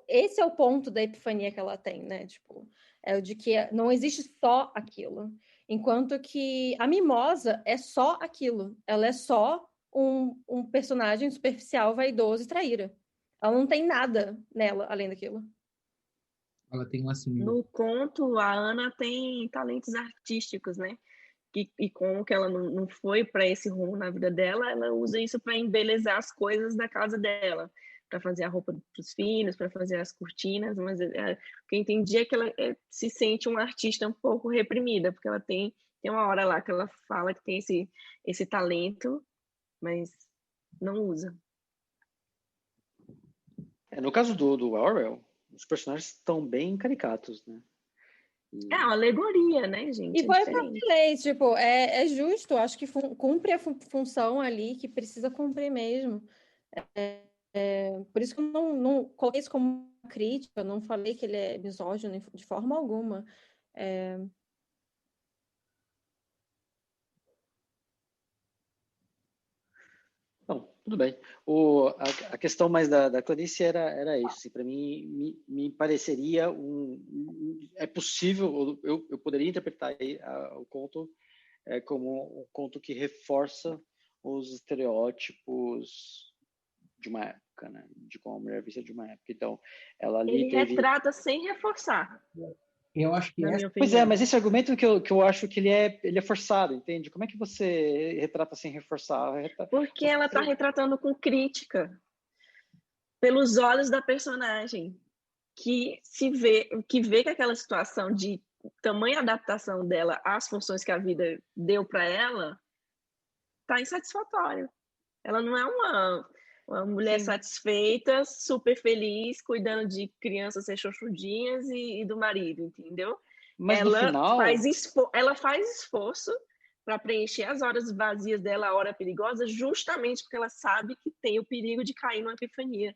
Esse é o ponto da epifania que ela tem, né? Tipo, é o de que não existe só aquilo. Enquanto que a Mimosa é só aquilo. Ela é só um personagem superficial, vaidoso e traíra. Ela não tem nada nela além daquilo. Ela tem assim... No conto, a Ana tem talentos artísticos, né? E como que ela não foi para esse rumo na vida dela, ela usa isso para embelezar as coisas da casa dela, para fazer a roupa para os filhos, para fazer as cortinas, mas o que eu entendi é que ela se sente uma artista um pouco reprimida, porque ela tem uma hora lá que ela fala que tem esse talento, mas não usa. No caso do Orwell, os personagens estão bem caricatos, né? É uma alegoria, né, gente? E foi o que eu falei, tipo, é justo, acho que cumpre a função ali que precisa cumprir mesmo. Por isso que eu não coloquei isso como uma crítica, não falei que ele é misógino de forma alguma. Bom, tudo bem. A questão mais da Clarice era isso. Assim, para mim, me pareceria é possível, eu poderia interpretar o conto como um conto que reforça os estereótipos de uma época, né? De como a mulher é vista de uma época. Então, ela ali ele retrata sem reforçar. Eu acho que Pois é, mas esse argumento que eu acho que ele é forçado, entende? Como é que você retrata sem reforçar? Porque ela está retratando com crítica, pelos olhos da personagem, que vê que aquela situação de tamanha adaptação dela às funções que a vida deu para ela está insatisfatório. Ela não é uma mulher Sim. satisfeita, super feliz, cuidando de crianças rechonchudinhas e do marido, entendeu? Mas no final... ela faz esforço para preencher as horas vazias dela, a hora perigosa, justamente porque ela sabe que tem o perigo de cair numa epifania.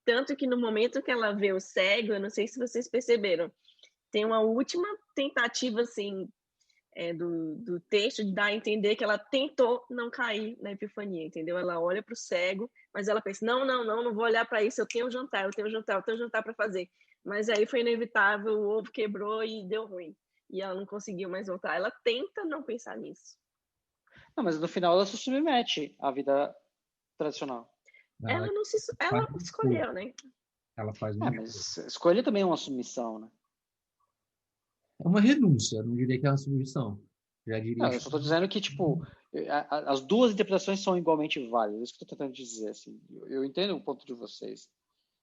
Tanto que no momento que ela vê o cego, eu não sei se vocês perceberam, tem uma última tentativa, assim, do texto de dar a entender que ela tentou não cair na epifania, entendeu? Ela olha para o cego, mas ela pensa, não vou olhar para isso, eu tenho jantar para fazer. Mas aí foi inevitável, o ovo quebrou e deu ruim. E ela não conseguiu mais voltar. Ela tenta não pensar nisso. Não, mas no final ela se submete à vida tradicional. Ela escolheu, né? Ela faz mas escolha também é uma submissão, né? É uma renúncia, não diria que é uma submissão. Já diria. Não, eu só estou dizendo que, tipo, as duas interpretações são igualmente válidas. Isso que eu estou tentando dizer, assim. Eu entendo o ponto de vocês.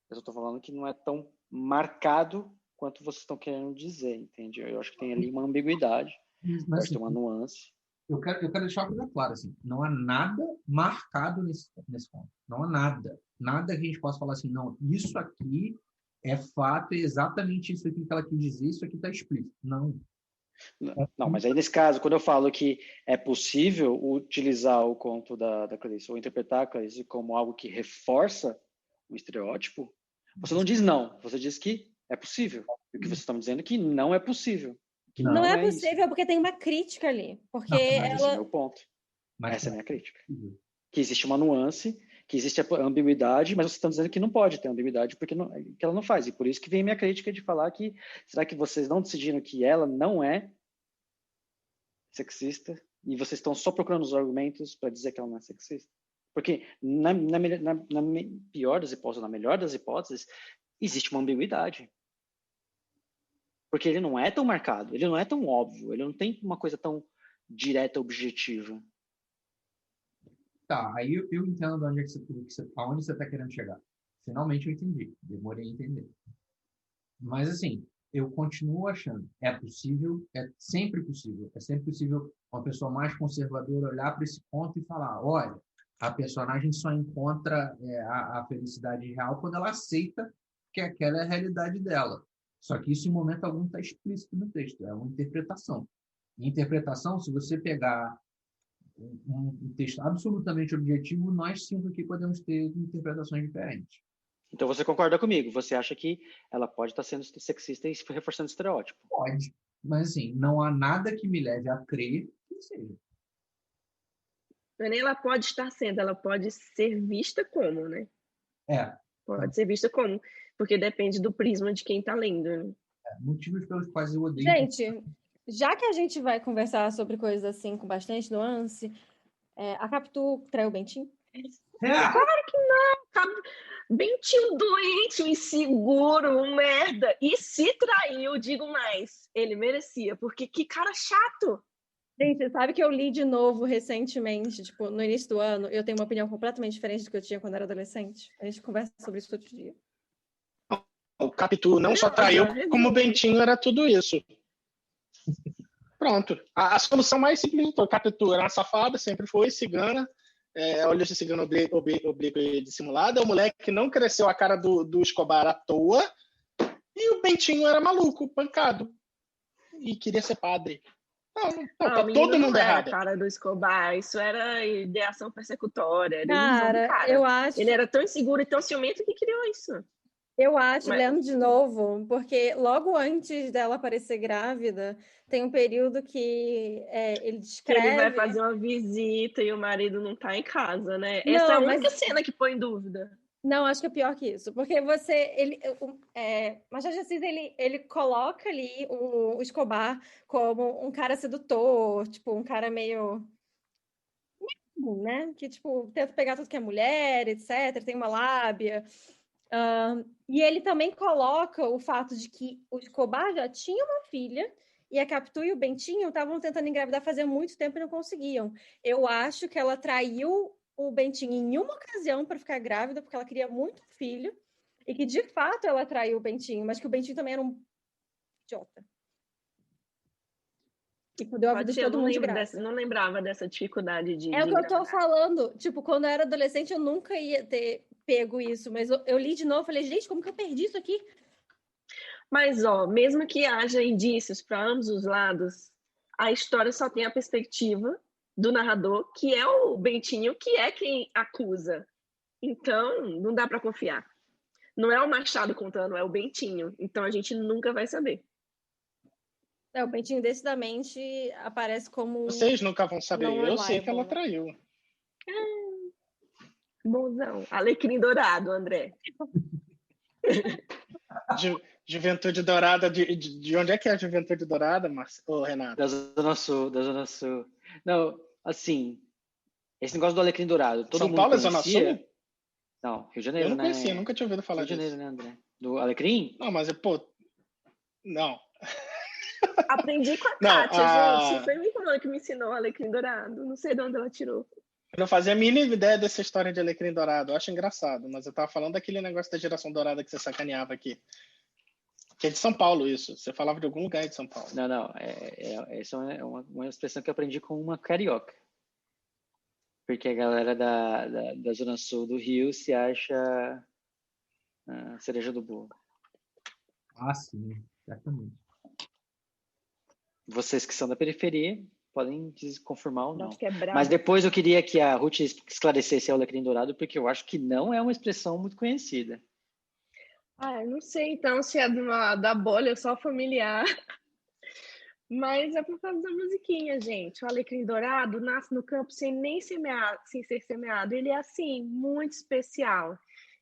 Eu só estou falando que não é tão marcado quanto vocês estão querendo dizer, entende? Eu acho que tem ali uma ambiguidade. Eu acho que tem uma nuance. Eu quero deixar uma coisa clara, assim. Não há nada marcado nesse ponto. Não há nada. Nada que a gente possa falar assim, não, isso aqui é fato, é exatamente isso aqui que ela quis dizer, isso aqui está explícito. Não. Não, mas aí nesse caso, quando eu falo que é possível utilizar o conto da Clarice ou interpretar a Clarice como algo que reforça o estereótipo, você não diz não, você diz que é possível. E o que vocês estão dizendo é que não é possível. Que não é isso. possível porque tem uma crítica ali. Porque esse é o meu ponto. Essa é a minha crítica. Que existe uma nuance, que existe a ambiguidade, mas vocês estão dizendo que não pode ter ambiguidade porque que ela não faz. E por isso que vem minha crítica de falar que será que vocês não decidiram que ela não é sexista e vocês estão só procurando os argumentos para dizer que ela não é sexista? Porque na pior das hipóteses, na melhor das hipóteses, existe uma ambiguidade. Porque ele não é tão marcado, ele não é tão óbvio, ele não tem uma coisa tão direta, objetiva. Tá, aí eu entendo aonde você está querendo chegar. Finalmente eu entendi, demorei a entender. Mas assim, eu continuo achando, é sempre possível uma pessoa mais conservadora olhar para esse ponto e falar, olha, a personagem só encontra a felicidade real quando ela aceita que aquela é a realidade dela. Só que isso, em momento algum, está explícito no texto. É uma interpretação. E interpretação, se você pegar um texto absolutamente objetivo, nós 5 aqui podemos ter interpretações diferentes. Então você concorda comigo? Você acha que ela pode estar sendo sexista e reforçando o estereótipo? Pode, mas assim, não há nada que me leve a crer que seja. Ela pode estar sendo, ela pode ser vista como, né? Pode ser vista como, porque depende do prisma de quem está lendo. Né? Motivos pelos quais eu odeio. Gente, já que a gente vai conversar sobre coisas assim com bastante nuance, a Capitu traiu o Bentinho? Claro que não! Bentinho doente, um inseguro, um merda. E se traiu, digo mais, ele merecia, porque que cara chato! Gente, sabe que eu li de novo recentemente, tipo, no início do ano, eu tenho uma opinião completamente diferente do que eu tinha quando era adolescente. A gente conversa sobre isso outro dia. O Capitu não só traiu, como o Bentinho era tudo isso. Pronto. A solução mais simples de tudo. O Capitu era uma safada, sempre foi, cigana. Olhos de cigano oblíquo e dissimulada. O moleque não cresceu a cara do Escobar à toa. E o Bentinho era maluco, pancado. E queria ser padre. Não, tá todo mundo errado. A cara do Escobar, isso era ideação persecutória. Cara, eu acho... Ele era tão inseguro e tão ciumento que criou isso. Eu acho, lendo de novo, porque logo antes dela aparecer grávida, tem um período que ele descreve... Ele vai fazer uma visita e o marido não tá em casa, né? Essa é a única cena que põe em dúvida. Não, acho que é pior que isso, porque Machado de Assis, ele coloca ali o Escobar como um cara sedutor, tipo, um cara meio... né? Que, tipo, tenta pegar tudo que é mulher, etc., tem uma lábia... e ele também coloca o fato de que o Escobar já tinha uma filha e a Capitu e o Bentinho estavam tentando engravidar fazia muito tempo e não conseguiam. Eu acho que ela traiu o Bentinho em uma ocasião para ficar grávida, porque ela queria muito um filho, e que de fato ela traiu o Bentinho, mas que o Bentinho também era um idiota. E deu a vida de todo mundo de graça. Não lembrava dessa dificuldade de o que eu tô falando. Tipo, quando eu era adolescente, eu nunca ia ter pego isso, mas eu li de novo e falei, gente, como que eu perdi isso aqui? Mas, mesmo que haja indícios para ambos os lados, a história só tem a perspectiva do narrador, que é o Bentinho, que é quem acusa. Então, não dá para confiar. Não é o Machado contando, é o Bentinho. Então, a gente nunca vai saber. O Bentinho decididamente aparece como... Vocês nunca vão saber. Eu sei que ela traiu. Bonzão. Alecrim dourado, André. Juventude Dourada. De onde é que é a Juventude Dourada, Renato? Da Zona Sul. Não, assim, esse negócio do Alecrim Dourado, todo São mundo Paulo é conhecia? Zona Sul? Não, Rio de Janeiro, eu não né? conhecia, nunca tinha ouvido falar disso. Rio de Janeiro, né, André? Do Alecrim? Não, mas, não. Aprendi com a Kátia, gente. Foi minha irmã que me ensinou o Alecrim Dourado. Não sei de onde ela tirou. Eu não fazia a mínima ideia dessa história de Alecrim Dourado. Eu acho engraçado, mas eu tava falando daquele negócio da geração dourada que você sacaneava aqui. Que é de São Paulo, isso. Você falava de algum lugar de São Paulo. Não. Essa é uma expressão que eu aprendi com uma carioca. Porque a galera da Zona Sul do Rio se acha cereja do bolo. Ah, sim. Certamente. Vocês que são da periferia podem confirmar ou não. É Mas depois eu queria que a Ruth esclarecesse o Alecrim Dourado, porque eu acho que não é uma expressão muito conhecida. Eu não sei, então, se é da bolha só familiar. Mas é por causa da musiquinha, gente. O Alecrim Dourado nasce no campo sem ser semeado. Ele é, assim, muito especial.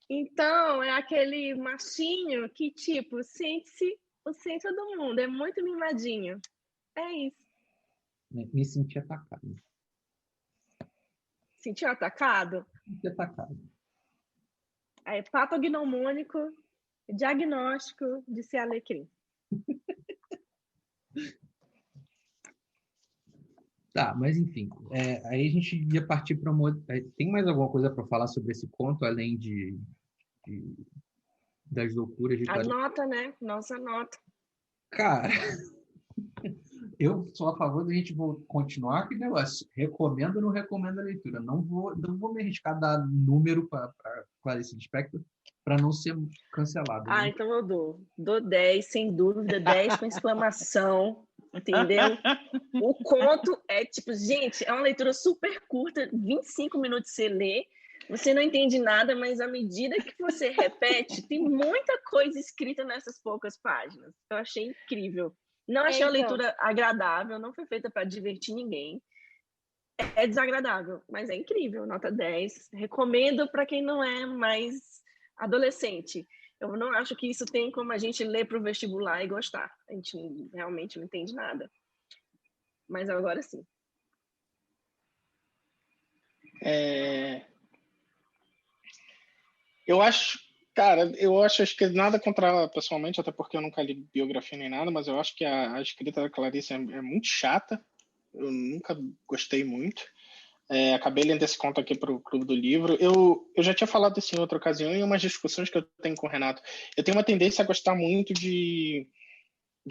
Então, é aquele machinho que, tipo, sente-se o centro do mundo. É muito mimadinho. É isso. Me senti atacado. Sentiu atacado? Me senti atacado. É patognomônico, diagnóstico de ser alecrim. Tá, mas enfim. Aí a gente ia partir para uma... Tem mais alguma coisa para falar sobre esse conto, além das loucuras de... A nota, né? Nossa nota. Cara... Eu sou a favor da gente continuar com o negócio. Recomendo ou não recomendo a leitura. Não vou me arriscar a dar número para Clarice Lispector para não ser cancelado. Então eu dou 10, sem dúvida, 10 com exclamação. entendeu? O conto é tipo, gente, é uma leitura super curta, 25 minutos você lê, você não entende nada, mas à medida que você repete, tem muita coisa escrita nessas poucas páginas. Eu achei incrível. Não achei a leitura agradável, não foi feita para divertir ninguém. É desagradável, mas é incrível, nota 10. Recomendo para quem não é mais adolescente. Eu não acho que isso tem como a gente ler para o vestibular e gostar. A gente realmente não entende nada. Mas agora sim. Eu acho, cara, eu acho que nada contra ela pessoalmente, até porque eu nunca li biografia nem nada, mas eu acho que a escrita da Clarice é muito chata. Eu nunca gostei muito. Acabei lendo esse conto aqui para o Clube do Livro. Eu já tinha falado isso em outra ocasião, em umas discussões que eu tenho com o Renato. Eu tenho uma tendência a gostar muito de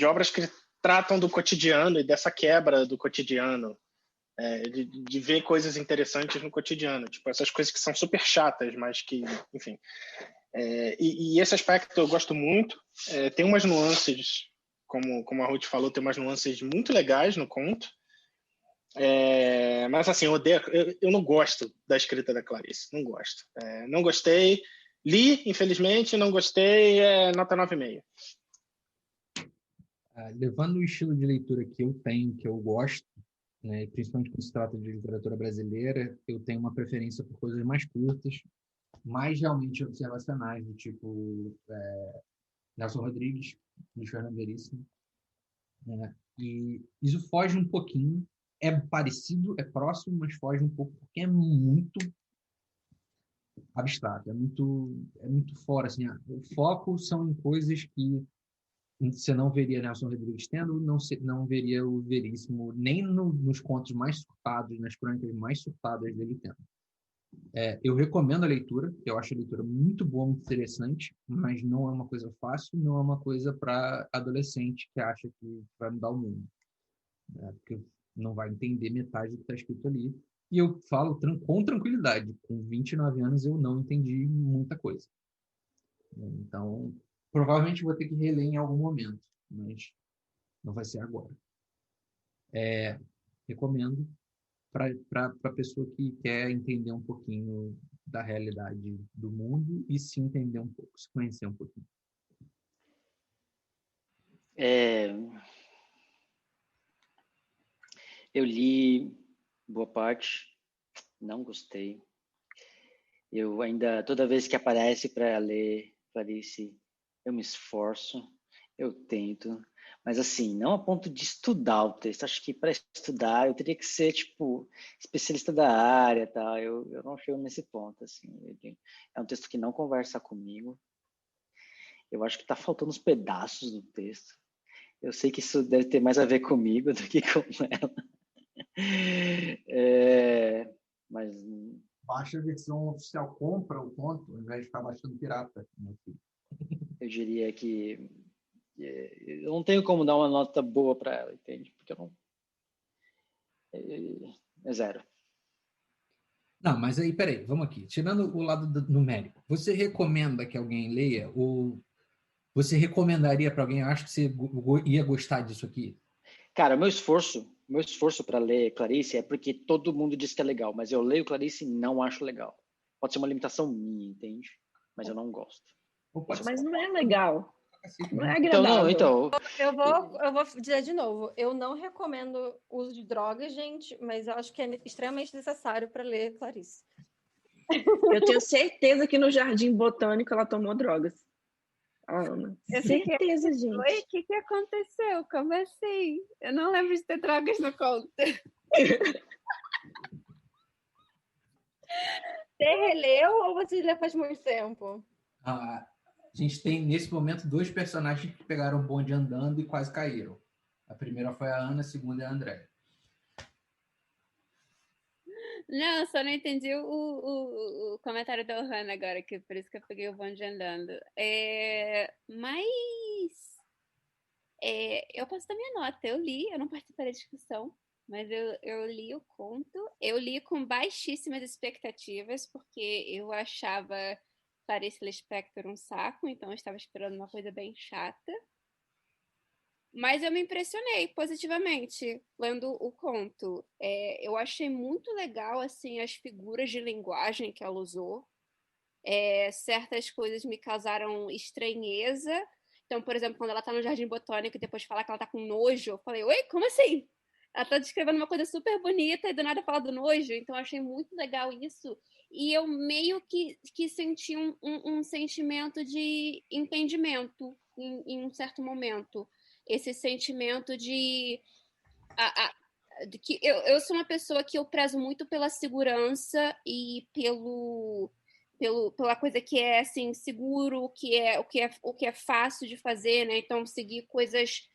obras que tratam do cotidiano e dessa quebra do cotidiano, de ver coisas interessantes no cotidiano, tipo essas coisas que são super chatas, mas que, enfim. E esse aspecto eu gosto muito. Tem umas nuances, como a Ruth falou, tem umas nuances muito legais no conto. Mas assim, eu não gosto da escrita da Clarice, não gosto. Não gostei, li, infelizmente, não gostei, nota 9,5. Levando o estilo de leitura que eu tenho, que eu gosto, né, principalmente quando se trata de literatura brasileira, eu tenho uma preferência por coisas mais curtas, mais realmente observacionais, do tipo Nelson Rodrigues, de Fernando Veríssimo. Né? E isso foge um pouquinho, é parecido, é próximo, mas foge um pouco, porque é muito abstrato, é muito fora. Assim, o foco são em coisas que você não veria Nelson Rodrigues tendo, não veria o Veríssimo nem nos contos mais surtados, nas crônicas mais surtadas dele tendo. Eu recomendo a leitura, eu acho a leitura muito boa, muito interessante, mas não é uma coisa fácil, não é uma coisa para adolescente que acha que vai mudar o mundo, né? Porque não vai entender metade do que está escrito ali. E eu falo com tranquilidade, com 29 anos eu não entendi muita coisa. Então, provavelmente vou ter que reler em algum momento, mas não vai ser agora. Recomendo para a pessoa que quer entender um pouquinho da realidade do mundo e se entender um pouco, se conhecer um pouquinho. Eu li boa parte, não gostei. Eu ainda, toda vez que aparece para ler Clarice, eu me esforço, eu tento, mas assim, não a ponto de estudar o texto. Acho que para estudar eu teria que ser, tipo, especialista da área, tá? Eu não chego nesse ponto, assim. É um texto que não conversa comigo. Eu acho que está faltando os pedaços do texto. Eu sei que isso deve ter mais a ver comigo do que com ela. Mas Baixa a versão oficial, compra o conto, ao invés de ficar baixando pirata. eu diria que eu não tenho como dar uma nota boa para ela, entende? Porque eu não. É zero. Não, mas aí, peraí, vamos aqui. Tirando o lado numérico, você recomenda que alguém leia ou você recomendaria para alguém? Eu acho que você ia gostar disso aqui. Cara, meu esforço para ler Clarice é porque todo mundo diz que é legal, mas eu leio Clarice e não acho legal. Pode ser uma limitação minha, entende? Mas eu não gosto. Mas não é legal. Não é Então, agradável. Eu vou dizer de novo, eu não recomendo o uso de drogas, gente, mas eu acho que é extremamente necessário para ler Clarice. Eu tenho certeza que no Jardim Botânico ela tomou drogas. Ana. Certeza, gente. Oi, o que aconteceu? Como assim? Eu não lembro de ter drogas no conto. Você releu ou você leu faz muito tempo? A gente tem, nesse momento, 2 personagens que pegaram o bonde andando e quase caíram. A primeira foi a Ana, a segunda é a Andréia. Não, só não entendi o comentário da Ohana agora, que por isso que eu peguei o bonde andando. Mas eu posso dar minha nota. Eu li, eu não participei da discussão, mas eu li o conto. Eu li com baixíssimas expectativas, porque eu achava Clarice Lispector um saco, então eu estava esperando uma coisa bem chata. Mas eu me impressionei positivamente lendo o conto. Eu achei muito legal assim as figuras de linguagem que ela usou. Certas coisas me causaram estranheza. Então, por exemplo, quando ela tá no Jardim Botânico e depois fala que ela tá com nojo, eu falei, oi, como assim? Ela tá descrevendo uma coisa super bonita e do nada fala do nojo. Então, eu achei muito legal isso. E eu meio que senti um sentimento de entendimento em um certo momento. Esse sentimento de que eu sou uma pessoa que eu prezo muito pela segurança e pela coisa que é assim seguro, o que é fácil de fazer, né? Então seguir coisas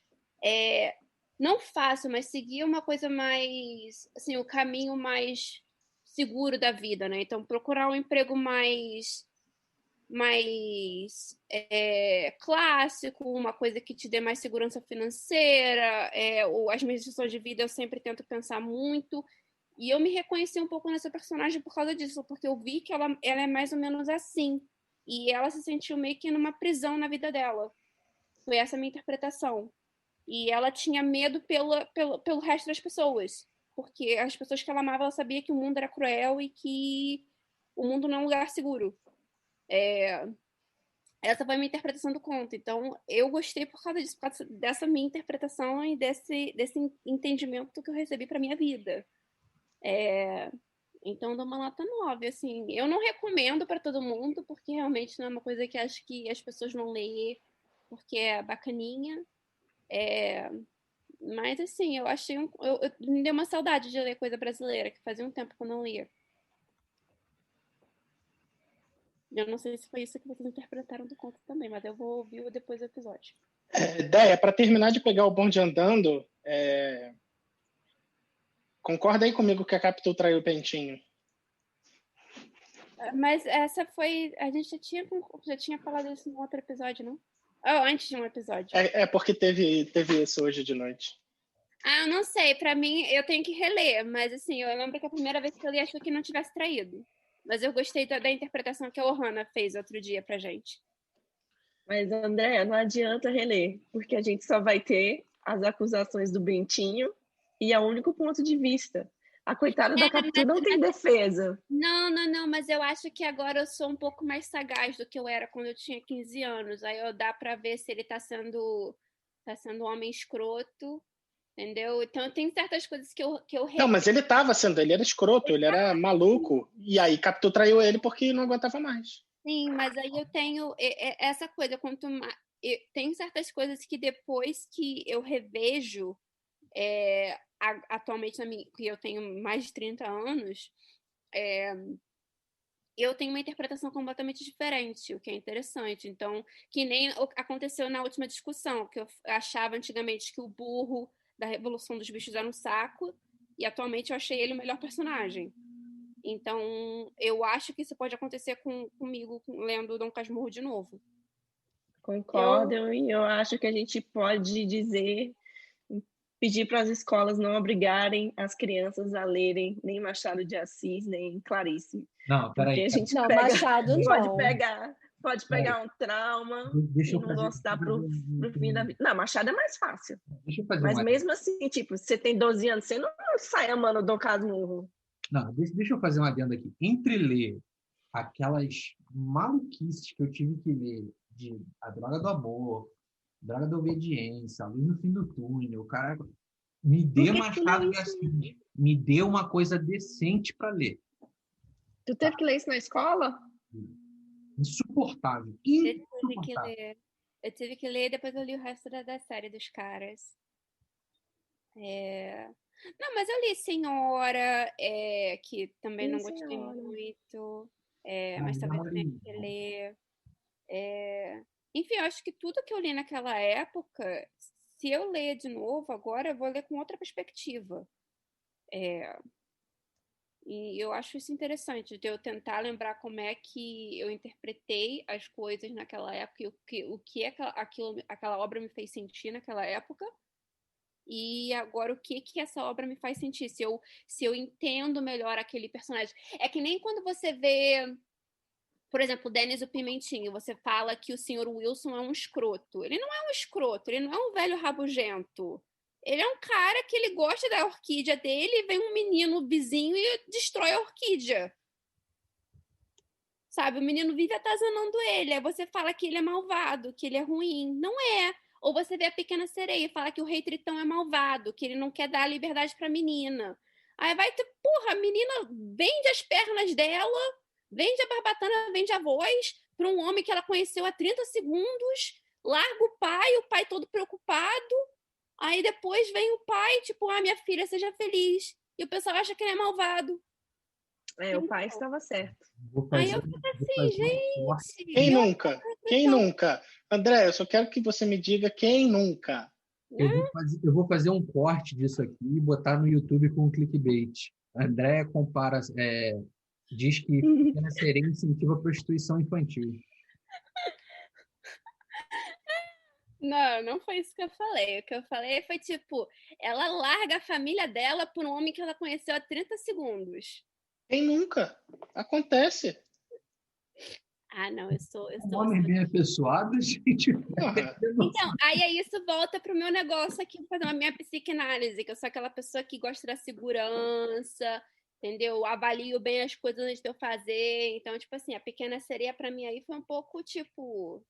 não fácil, mas seguir uma coisa mais assim, o caminho mais seguro da vida, né? Então procurar um emprego mais clássico, uma coisa que te dê mais segurança financeira, ou as minhas decisões de vida eu sempre tento pensar muito. E eu me reconheci um pouco nessa personagem por causa disso, porque eu vi que ela é mais ou menos assim. E ela se sentiu meio que numa prisão na vida dela. Foi essa a minha interpretação. E ela tinha medo pelo resto das pessoas. Porque as pessoas que ela amava, ela sabia que o mundo era cruel e que o mundo não é um lugar seguro. Essa foi a minha interpretação do conto. Então, eu gostei por causa disso, por causa dessa minha interpretação e desse entendimento que eu recebi para minha vida. Então, dou uma nota 9. Assim, eu não recomendo para todo mundo, porque realmente não é uma coisa que acho que as pessoas vão ler, porque é bacaninha. Mas, assim, eu achei me deu uma saudade de ler coisa brasileira, que fazia um tempo que eu não lia. Eu não sei se foi isso que vocês interpretaram do conto também, mas eu vou ouvir depois do episódio. Ideia, para terminar de pegar o bonde andando, concorda aí comigo que a Capitu traiu o Pentinho? Mas essa foi... A gente já tinha falado isso no outro episódio, não? Antes de um episódio. Porque teve isso hoje de noite. Eu não sei. Pra mim, eu tenho que reler. Mas, assim, eu lembro que a primeira vez que eu li, achou que não tivesse traído. Mas eu gostei da interpretação que a Ohana fez outro dia pra gente. Mas, André, não adianta reler, porque a gente só vai ter as acusações do Bentinho e é o único ponto de vista. A coitada da Capitu não tem defesa. Não, mas eu acho que agora eu sou um pouco mais sagaz do que eu era quando eu tinha 15 anos. Aí dá pra ver se ele tá sendo um homem escroto, entendeu? Então tem certas coisas que eu Não, mas ele era escroto, ele era maluco. E aí Capitu traiu ele porque não aguentava mais. Sim, mas aí eu tenho essa coisa, tem certas coisas que depois que eu revejo, atualmente, que eu tenho mais de 30 anos, eu tenho uma interpretação completamente diferente, o que é interessante. Então, que nem aconteceu na última discussão, que eu achava antigamente que o burro da Revolução dos Bichos era um saco, e atualmente eu achei ele o melhor personagem. Então, eu acho que isso pode acontecer comigo lendo Dom Casmurro de novo. Concordo, e eu acho que a gente pode pedir para as escolas não obrigarem as crianças a lerem nem Machado de Assis, nem Clarice. Não, peraí. Porque a gente Machado pode pegar um trauma e não gostar pro fim da vida. Não, Machado é mais fácil. Mas mesmo assim, tipo, você tem 12 anos, você não sai amando Dom Casmurro. Não, deixa eu fazer um adendo aqui. Entre ler aquelas maluquices que eu tive que ler de A Droga do Amor, Droga da Obediência, A Luz no Fim do Túnel, cara, me dê Machado de Assis, me dê uma coisa decente para ler. Tu teve que ler isso na escola? Insuportável. Eu tive que ler, depois eu li o resto da série dos caras. Não, mas eu li Senhora, que também não gostei muito, mas talvez eu tenha que ler. Enfim, eu acho que tudo que eu li naquela época, se eu ler de novo agora, eu vou ler com outra perspectiva. E eu acho isso interessante, de eu tentar lembrar como é que eu interpretei as coisas naquela época, e o que aquela obra me fez sentir naquela época, e agora o que essa obra me faz sentir, se eu entendo melhor aquele personagem. É que nem quando você vê Por exemplo, o Denis o Pimentinho, você fala que o senhor Wilson é um escroto. Ele não é um escroto, ele não é um velho rabugento. Ele é um cara que ele gosta da orquídea dele e vem um menino vizinho e destrói a orquídea. Sabe, o menino vive atazanando ele. Aí você fala que ele é malvado, que ele é ruim. Não é. Ou você vê a Pequena Sereia e fala que o Rei Tritão é malvado, que ele não quer dar liberdade pra menina. Aí vai ter, porra, a menina vende as pernas dela, vende a barbatana, vende a voz para um homem que ela conheceu há 30 segundos, larga o pai todo preocupado. Aí depois vem o pai, tipo, minha filha, seja feliz. E o pessoal acha que ele é malvado. O pai estava certo. Aí eu fico assim, gente. Quem nunca? Quem nunca? André, eu só quero que você me diga quem nunca. Eu vou fazer um corte disso aqui e botar no YouTube com um clickbait. André compara, diz que Pequena Sereia incentiva a prostituição infantil. Não foi isso que eu falei. O que eu falei foi, tipo, ela larga a família dela por um homem que ela conheceu há 30 segundos. Quem nunca? Acontece. Não, eu sou... Um homem bem apessoado, gente. Então, aí isso volta pro meu negócio aqui, fazer uma minha psicanálise, que eu sou aquela pessoa que gosta da segurança, entendeu? Avalio bem as coisas antes de eu fazer. Então, tipo assim, a Pequena Sereia pra mim aí foi um pouco, tipo...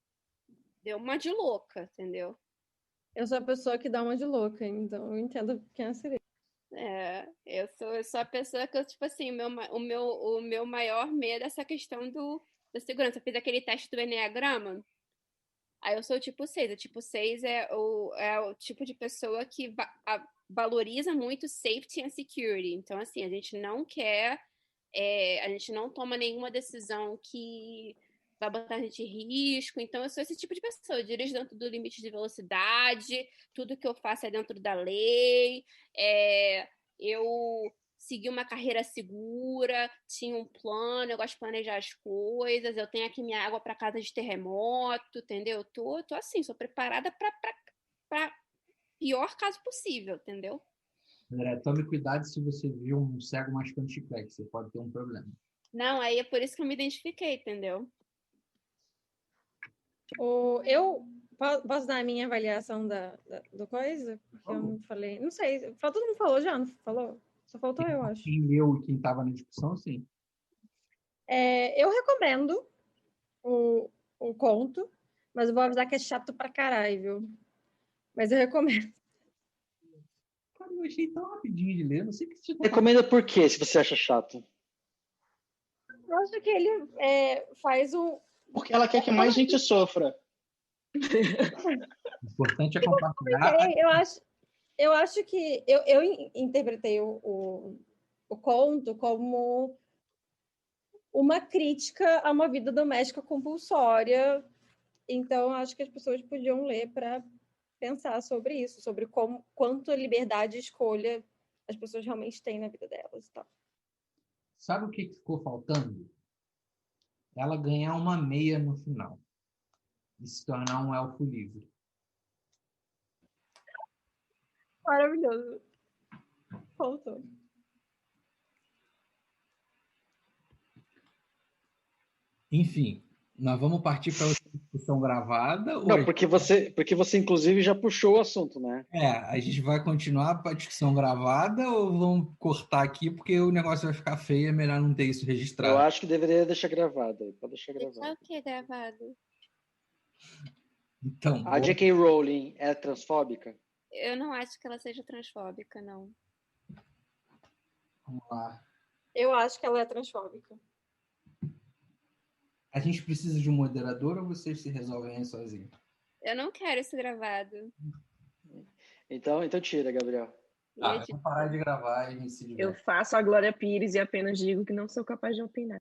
Deu uma de louca, entendeu? Eu sou a pessoa que dá uma de louca, então eu entendo a Pequena Sereia. Eu sou a pessoa que, tipo assim, o meu maior medo é essa questão da segurança. Eu fiz aquele teste do Enneagrama, aí eu sou o tipo 6. O tipo 6 é o tipo de pessoa que valoriza muito safety and security. Então, assim, a gente não quer, a gente não toma nenhuma decisão que vai botar a gente em risco. Então, eu sou esse tipo de pessoa. Eu dirijo dentro do limite de velocidade, tudo que eu faço é dentro da lei, eu segui uma carreira segura, tinha um plano, eu gosto de planejar as coisas, eu tenho aqui minha água para casa de terremoto, entendeu? Tô assim, sou preparada para pior caso possível, entendeu? André, tome cuidado se você viu um cego mascando chiclete, você pode ter um problema. Não, aí é por isso que eu me identifiquei, entendeu? Eu posso dar a minha avaliação do coisa? Porque eu não falei. Não sei. Todo mundo falou já, não falou? Só faltou eu, acho. Quem leu e quem estava na discussão, sim. Eu recomendo o conto, mas eu vou avisar que é chato pra caralho, viu? Mas eu recomendo. Cara, eu achei tão rapidinho de ler, não sei o que você Recomenda por quê, se você acha chato? Eu acho que ele faz um... Porque ela quer que mais gente sofra. O importante é compartilhar. Eu acho que eu interpretei o conto como uma crítica a uma vida doméstica compulsória. Então, acho que as pessoas podiam ler para pensar sobre isso, sobre quanto liberdade e escolha as pessoas realmente têm na vida delas. Tá? Sabe o que ficou faltando? Ela ganhar uma meia no final e se tornar um elfo livre. Maravilhoso. Faltou. Enfim, nós vamos partir para outra discussão gravada? Não, porque você inclusive já puxou o assunto, né? A gente vai continuar para a discussão gravada ou vamos cortar aqui porque o negócio vai ficar feio, é melhor não ter isso registrado. Eu acho que deveria deixar gravado. Pode deixar gravado. Deixar o que gravado? Então, A J.K. Rowling é transfóbica? Eu não acho que ela seja transfóbica, não. Vamos lá. Eu acho que ela é transfóbica. A gente precisa de um moderador ou vocês se resolvem aí sozinhos? Eu não quero isso gravado. Então tira, Gabriel. Vamos parar de gravar e a gente se diverte. Eu faço a Glória Pires e apenas digo que não sou capaz de opinar.